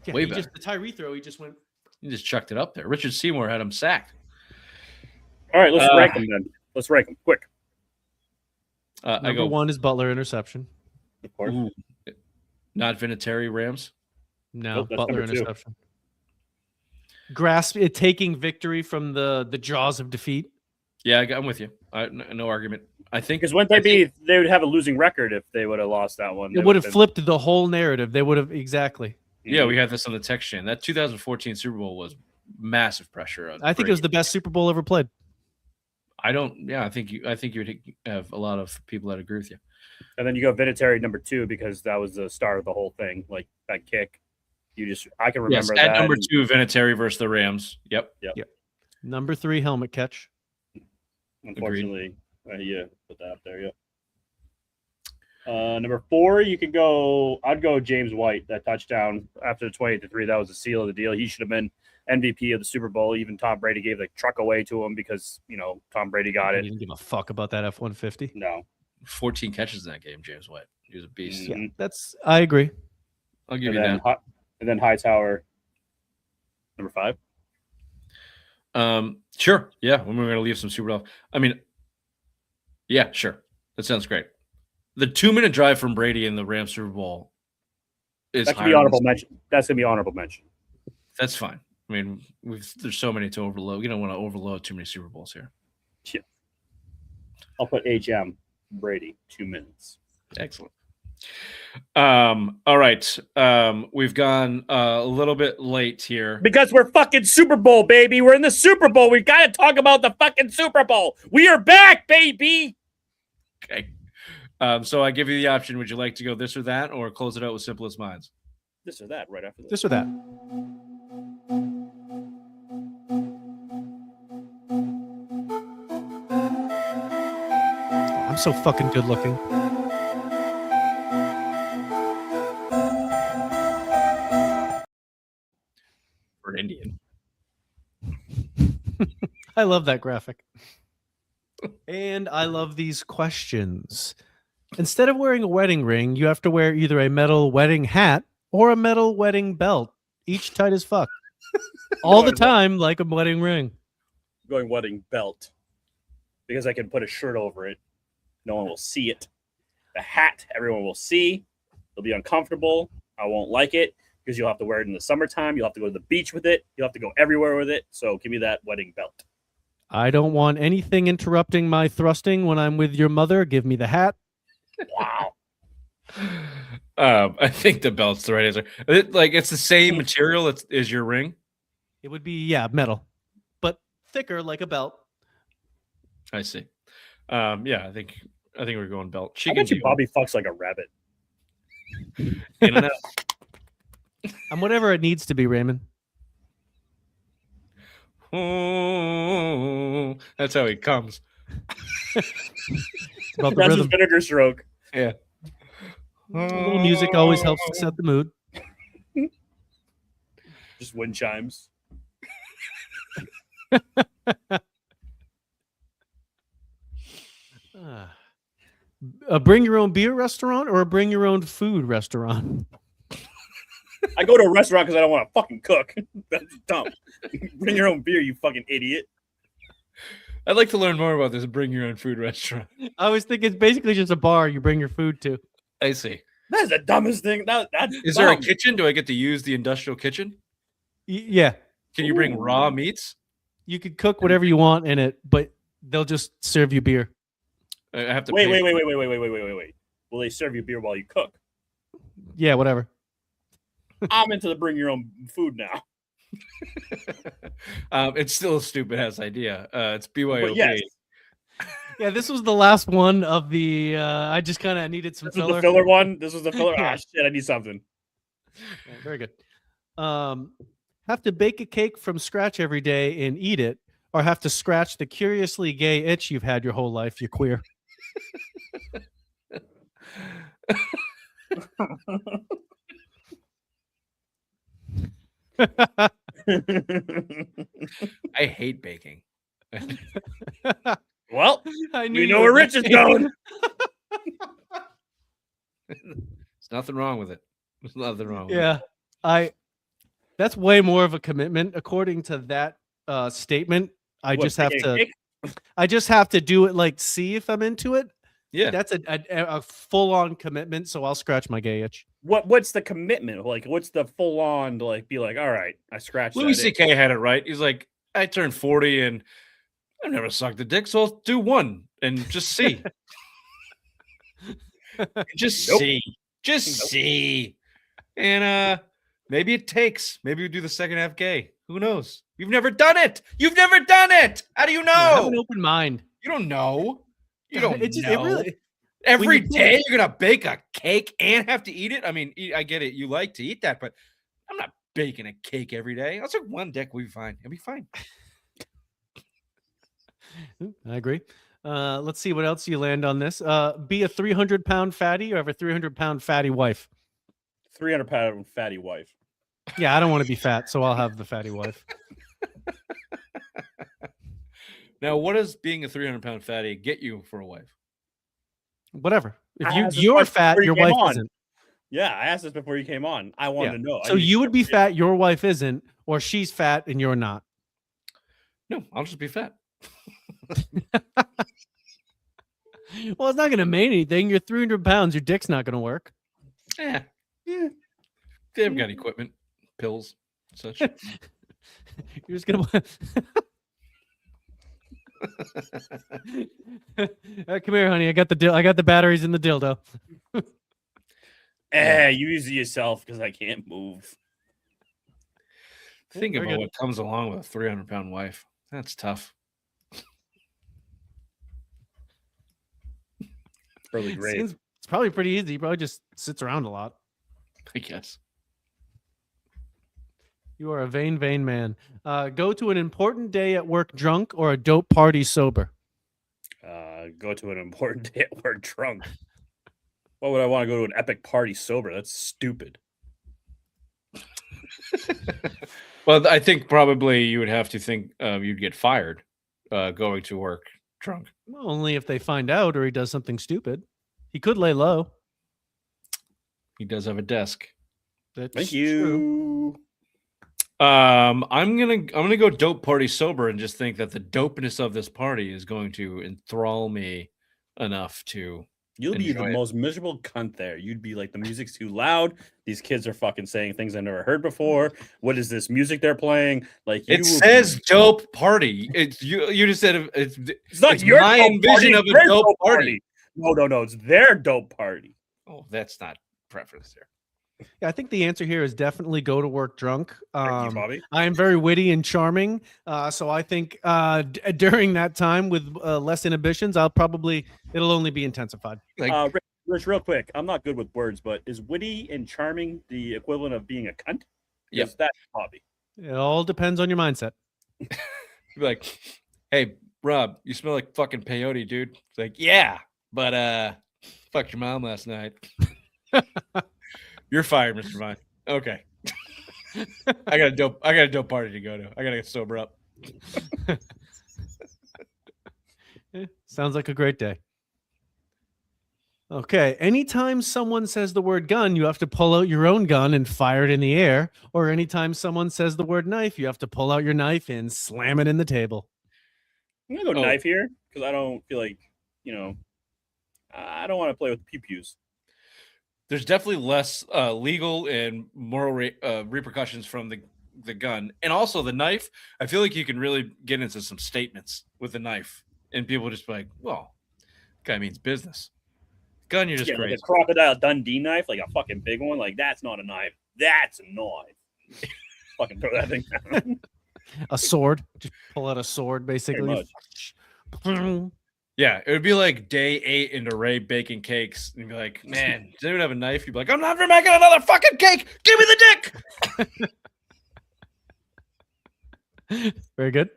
Yeah, way better. The Tyree throw, he just chucked it up there. Richard Seymour had him sacked. All right, let's rank them then. Let's rank them quick. Number 1 is Butler interception. Of course. Ooh. Not Vinatieri Rams? No, Butler interception. Grasp it, taking victory from the jaws of defeat. Yeah, I'm with you. No argument. I think because they would have a losing record if they would have lost that one. It would have flipped the whole narrative. They would have exactly. Yeah, we had this on the text chain. That 2014 Super Bowl was massive pressure. I think it was the best Super Bowl ever played. I think you would have a lot of people that agree with you. And then you go Vinatieri number 2 because that was the start of the whole thing. Like that kick, I can remember that. At number 2, Vinatieri versus the Rams. Yep. Number 3, helmet catch. Unfortunately, put that up there. Yeah. Number 4, you could go. I'd go James White. That touchdown after the 28-3. That was the seal of the deal. He should have been MVP of the Super Bowl. Even Tom Brady gave the truck away to him because Tom Brady got it. He didn't give a fuck about that F-150. No. 14 catches in that game, James White. He was a beast. Yeah, I agree. I'll give you that. And then Hightower, number 5. Sure. Yeah. When we're going to leave some Super Bowl. I mean, yeah, sure. That sounds great. The 2-minute drive from Brady in the Rams Super Bowl is That could be honorable mention. That's going to be honorable mention. That's fine. I mean, there's so many to overload. You don't want to overload too many Super Bowls here. Yeah. I'll put HM Brady 2 minutes. Excellent. All right. We've gone a little bit late here. Because we're fucking Super Bowl, baby. We're in the Super Bowl. We got to talk about the fucking Super Bowl. We are back, baby. Okay. So I give you the option. Would you like to go this or that, or close it out with Simplest Minds? This or that, right after this. This or that. I'm so fucking good looking. For an Indian. I love that graphic. And I love these questions. Instead of wearing a wedding ring, you have to wear either a metal wedding hat or a metal wedding belt, each tight as fuck. All the time, like a wedding ring. Going wedding belt. Because I can put a shirt over it. No one will see it. The hat, everyone will see. It'll be uncomfortable. I won't like it because you'll have to wear it in the summertime. You'll have to go to the beach with it. You'll have to go everywhere with it. So give me that wedding belt. I don't want anything interrupting my thrusting when I'm with your mother. Give me the hat. Wow. I think the belt's the right answer. It's the same material as your ring. It would be, yeah, metal, but thicker like a belt. I see. Yeah, I think we're going belt. I bet you Bobby fucks like a rabbit. In and out. I'm whatever it needs to be, Raymond. Oh, that's how he comes. It's about the That's his rhythm. vinegar stroke. Yeah. A little music always helps to set the mood. Just wind chimes. A bring your own beer restaurant or a bring your own food restaurant? I go to a restaurant because I don't want to fucking cook. That's dumb. Bring your own beer, you fucking idiot. I'd like to learn more about this bring your own food restaurant. I always think it's basically just a bar you bring your food to. I see. That's the dumbest thing. That's Is there a kitchen? Do I get to use the industrial kitchen? Yeah. Can you bring raw meats? You could cook whatever you want in it, but they'll just serve you beer. I have to Wait. pay. Will they serve you beer while you cook? Yeah, whatever. I'm into the bring your own food now. It's still a stupid ass idea. It's BYOB. But yes, Yeah, this was the last one of the. I just kind of needed some this was filler. the filler one. This was the filler. Yeah. Ah, shit, I need something. Yeah, very good. Have to bake a cake from scratch every day and eat it, or have to scratch the curiously gay itch you've had your whole life, you queer. I hate baking. Well, I knew we you know would where Rich is be- going. There's nothing wrong with it. There's nothing wrong with Yeah, that's way more of a commitment. According to that statement, I What, just have baking a to. cake? I just have to do it, like, see if I'm into it. it. Yeah. That's a full-on commitment. So I'll scratch my gay itch. What's the commitment? Like, what's the full on? Like, be like, all right, I scratched. Louis that itch. C.K. had it right. He's like, I turned 40 and I've never sucked a dick, so I'll do one and just see. Just Nope. see. Just Nope. see. And maybe it takes. Maybe we do the second half gay. Who knows? You've never done it. You've never done it. How do you Yeah, have know? an open mind. You don't know. You don't It just- know. it really- Every when you day you're gonna bake a cake and have to eat it. I mean, I get it. You like to eat that, but I'm not baking a cake every day. I'll take one dick. We'll be fine. It'll be fine. I agree. Let's see what else you land on this. Be a 300-pound fatty or have a 300-pound fatty wife. 300-pound fatty wife. Yeah, I don't want to be fat, so I'll have the fatty wife. Now, what does being a 300-pound fatty get you for a wife? Whatever. If As you're much fat, before you your came wife on. isn't. Yeah, I asked this before you came on. I wanted to know. So you would be fat, your wife isn't, or she's fat and you're not. No, I'll just be fat. Well, it's not going to mean anything. You're 300 pounds. Your dick's not going to work. Yeah. They haven't got equipment, pills, such. You're just going to. Come here, honey. I got the batteries in the dildo. Use it yourself because I can't move. Think about what comes along with a 300-pound wife. That's tough. Probably great. It's probably pretty easy. He probably just sits around a lot. I guess. You are a vain man. Go to an important day at work drunk or a dope party sober. Go to an important day at work drunk. Why would I want to go to an epic party sober? That's stupid. Well, I think probably you would have to think you'd get fired going to work drunk. Well, only if they find out or he does something stupid. He could lay low. He does have a desk. That's Thank you. true. I'm gonna go dope party sober and just think that the dopeness of this party is going to enthrall me enough to. You'll be the enjoy it. most miserable cunt there. You'd be like, the music's too loud. These kids are fucking saying things I've never heard before. What is this music they're playing? Like, It says dope party. It's you just said it's it's not it's your my dope envision party, of it's a their dope party. No. It's their dope party. Oh, that's not preference there. Yeah, I think the answer here is definitely go to work drunk. Thank you, Bobby. I am very witty and charming, so I think during that time with less inhibitions, it'll only be intensified. Like, Rich, real quick, I'm not good with words, but is witty and charming the equivalent of being a cunt? Yep. Yes, that's Bobby. It all depends on your mindset. be like, hey, Rob, you smell like fucking peyote, dude. It's like, yeah, but fucked your mom last night. You're fired, Mr. Vine. Okay. I got a dope party to go to. I gotta get sober up. Sounds like a great day. Okay. Anytime someone says the word gun, you have to pull out your own gun and fire it in the air. Or anytime someone says the word knife, you have to pull out your knife and slam it in the table. I'm gonna go knife here because I don't feel like, I don't want to play with the pew-pews. There's definitely less legal and moral repercussions from the gun, and also the knife. I feel like you can really get into some statements with the knife, and people just be like, "Well, guy means business." Gun, you're just Like crazy. a Crocodile Dundee knife, like a fucking big one. Like, that's not a knife. That's a knife. Fucking throw that thing down. A sword. Just pull out a sword, basically. Yeah, it would be like day 8 into Ray baking cakes, and you'd be like, "Man, does anyone have a knife?" You'd be like, "I'm never making another fucking cake. Give me the dick." Very good.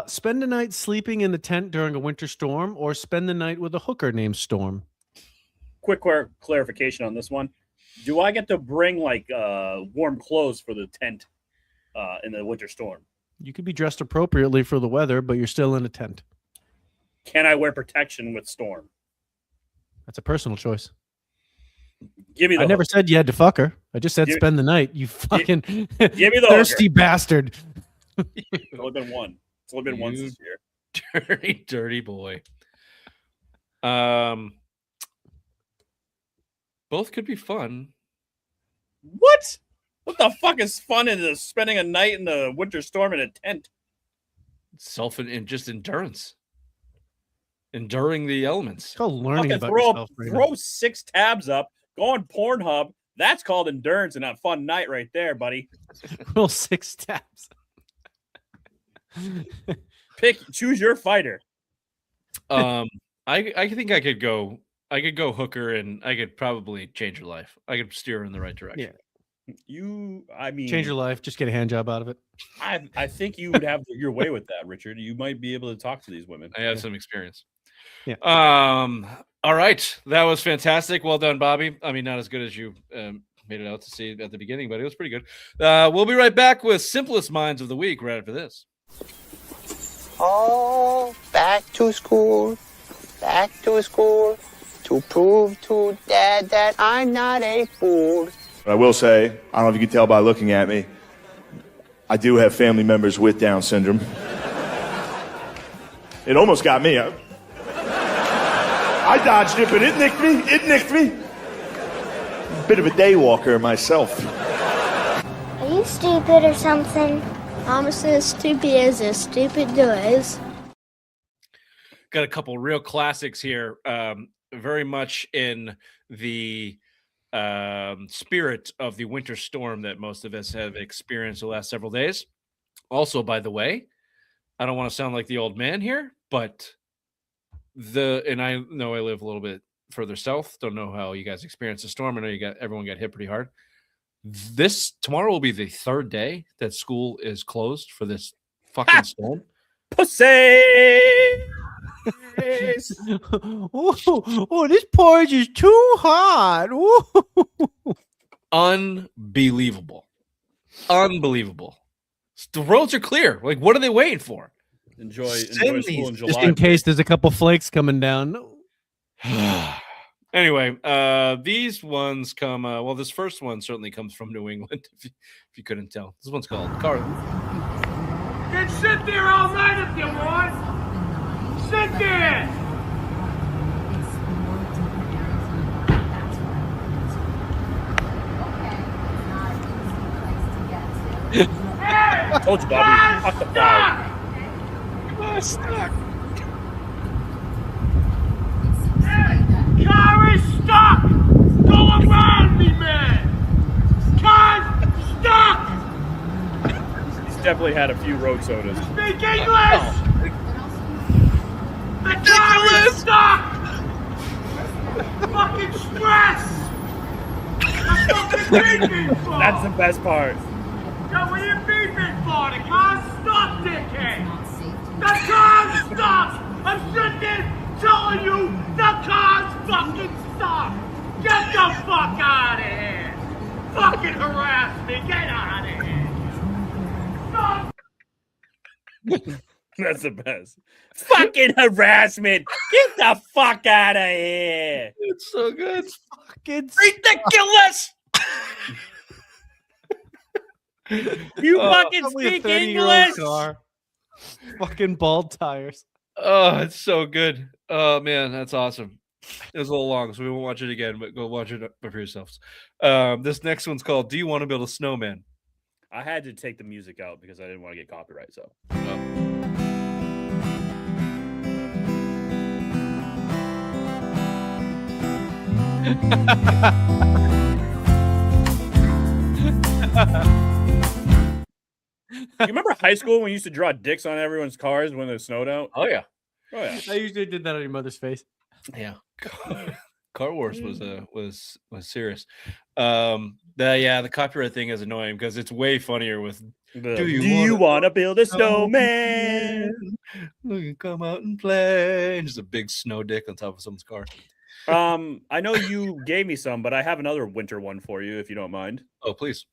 Spend a night sleeping in the tent during a winter storm, or spend the night with a hooker named Storm. Quick clarification on this one. Do I get to bring like warm clothes for the tent in the winter storm? You could be dressed appropriately for the weather, but you're still in a tent. Can I wear protection with storm? That's a personal choice. Give me the I never hooker. said you had to fuck her. I just said Give- spend the night. You fucking give me the thirsty bastard. It's only been one. It's only been once You- this year. dirty boy. Both could be fun. What? What the fuck is fun in spending a night in the winter storm in a tent? And just endurance. Enduring the elements. It's called learning Fucking about throw yourself. Brandon. throw 6 tabs up, go on Pornhub. That's called endurance and a fun night right there, buddy. Roll 6 tabs. Choose your fighter. I think I could go hooker, and I could probably change her life. I could steer her in the right direction. Change your life. Just get a hand job out of it. I think you would have your way with that, Richard. You might be able to talk to these women. I have some experience. Yeah. All right. That was fantastic. Well done, Bobby. I mean, not as good as you made it out to see at the beginning, but it was pretty good. We'll be right back with Simplest Minds of the Week right after this. Oh, back to school. to prove to Dad that I'm not a fool. But I will say, I don't know if you can tell by looking at me, I do have family members with Down syndrome. It almost got me. I dodged it, but it nicked me. It nicked me. Bit of a day walker myself. Are you stupid or something? I'm as stupid as a stupid does. Got a couple real classics here. Very much in the spirit of the winter storm that most of us have experienced the last several days. Also, by the way, I don't want to sound like the old man here, but and I know I live a little bit further south. Don't know how you guys experienced the storm. I know everyone got hit pretty hard. Tomorrow will be the third day that school is closed for this fucking storm. Pussy. Oh, this porridge is too hot. Unbelievable. The roads are clear. Like, what are they waiting for? Enjoy school in July. Just in case there's a couple flakes coming down. Anyway, these ones come. This first one certainly comes from New England. If you couldn't tell, this one's called Car. You can sit there all night if you want. Sit there. I told you, Bobby. Fuck the plow. Oh, stuck. Car is stuck! Go around me, man! Car's stuck! He's definitely had a few road sodas. Speak English! The car is stuck! Fucking stress! I'm fucking beeping for! That's the best part. Yo, what are you beeping for? The car's stuck, dickhead! The car's stuck! I'm sitting there telling you the car's fucking stuck! Get the fuck out of here! Fucking harass me! Get out of here! Stop! That's the best. Fucking harassment! Get the fuck out of here! It's so good. It's fucking ridiculous. You fucking speak English! Car. Fucking bald tires. Oh, it's so good. Oh man, that's awesome. It was a little long, so we won't watch it again, but go watch it for yourselves. This next one's called Do You Want to Build a Snowman? I had to take the music out because I didn't want to get copyright, so. You remember high school when you used to draw dicks on everyone's cars when it snowed out? Oh yeah. Oh yeah. I usually did that on your mother's face. Yeah. Car Wars was serious. The copyright thing is annoying because it's way funnier with Do you want to build a snowman? We can come out and play. Just a big snow dick on top of someone's car. I know you gave me some, but I have another winter one for you if you don't mind. Oh, please.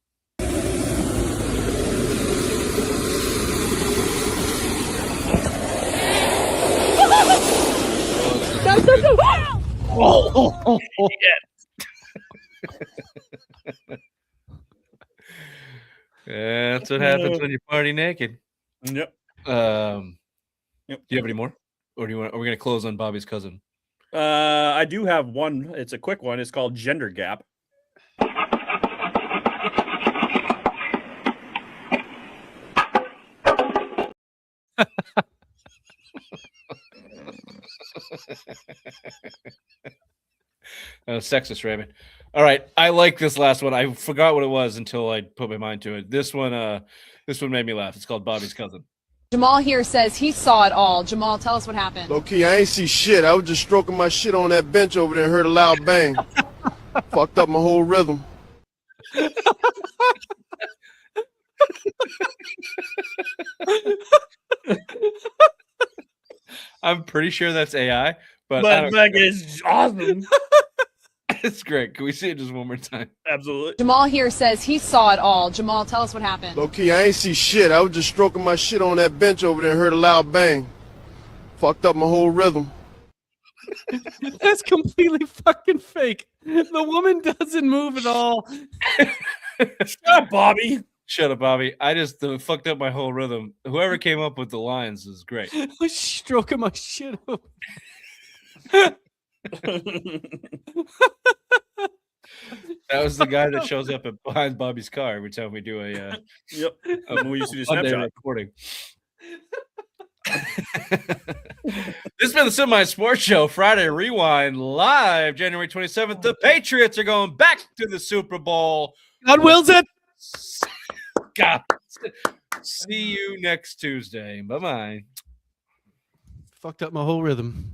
Oh. That's what happens when you party naked. Yep. Do you have any more? Or are we gonna close on Bobby's cousin? I do have one. It's a quick one. It's called Gender Gap. Sexist, Raymond. All right, I like this last one. I forgot what it was until I put my mind to it. This one made me laugh. It's called Bobby's Cousin. Jamal here says he saw it all. Jamal, tell us what happened. Low-key, I ain't see shit. I was just stroking my shit on that bench over there and heard a loud bang. Fucked up my whole rhythm. I'm pretty sure that's AI, but it's awesome. It's great. Can we see it just one more time? Absolutely. Jamal here says he saw it all. Jamal, tell us what happened. Low-key, I ain't see shit. I was just stroking my shit on that bench over there and heard a loud bang. Fucked up my whole rhythm. That's completely fucking fake. The woman doesn't move at all. Shut up, Bobby. Shut up, Bobby. I just fucked up my whole rhythm. Whoever came up with the lines is great. I was stroking my shit over. That was the guy that shows up behind Bobby's car every time we do a Yep. When we used to do Monday Snapchat recording. This has been the Semi Sports Show Friday Rewind live January 27th. The Patriots are going back to the Super Bowl. God wills it. God. See you next Tuesday. Bye-bye. Fucked up my whole rhythm.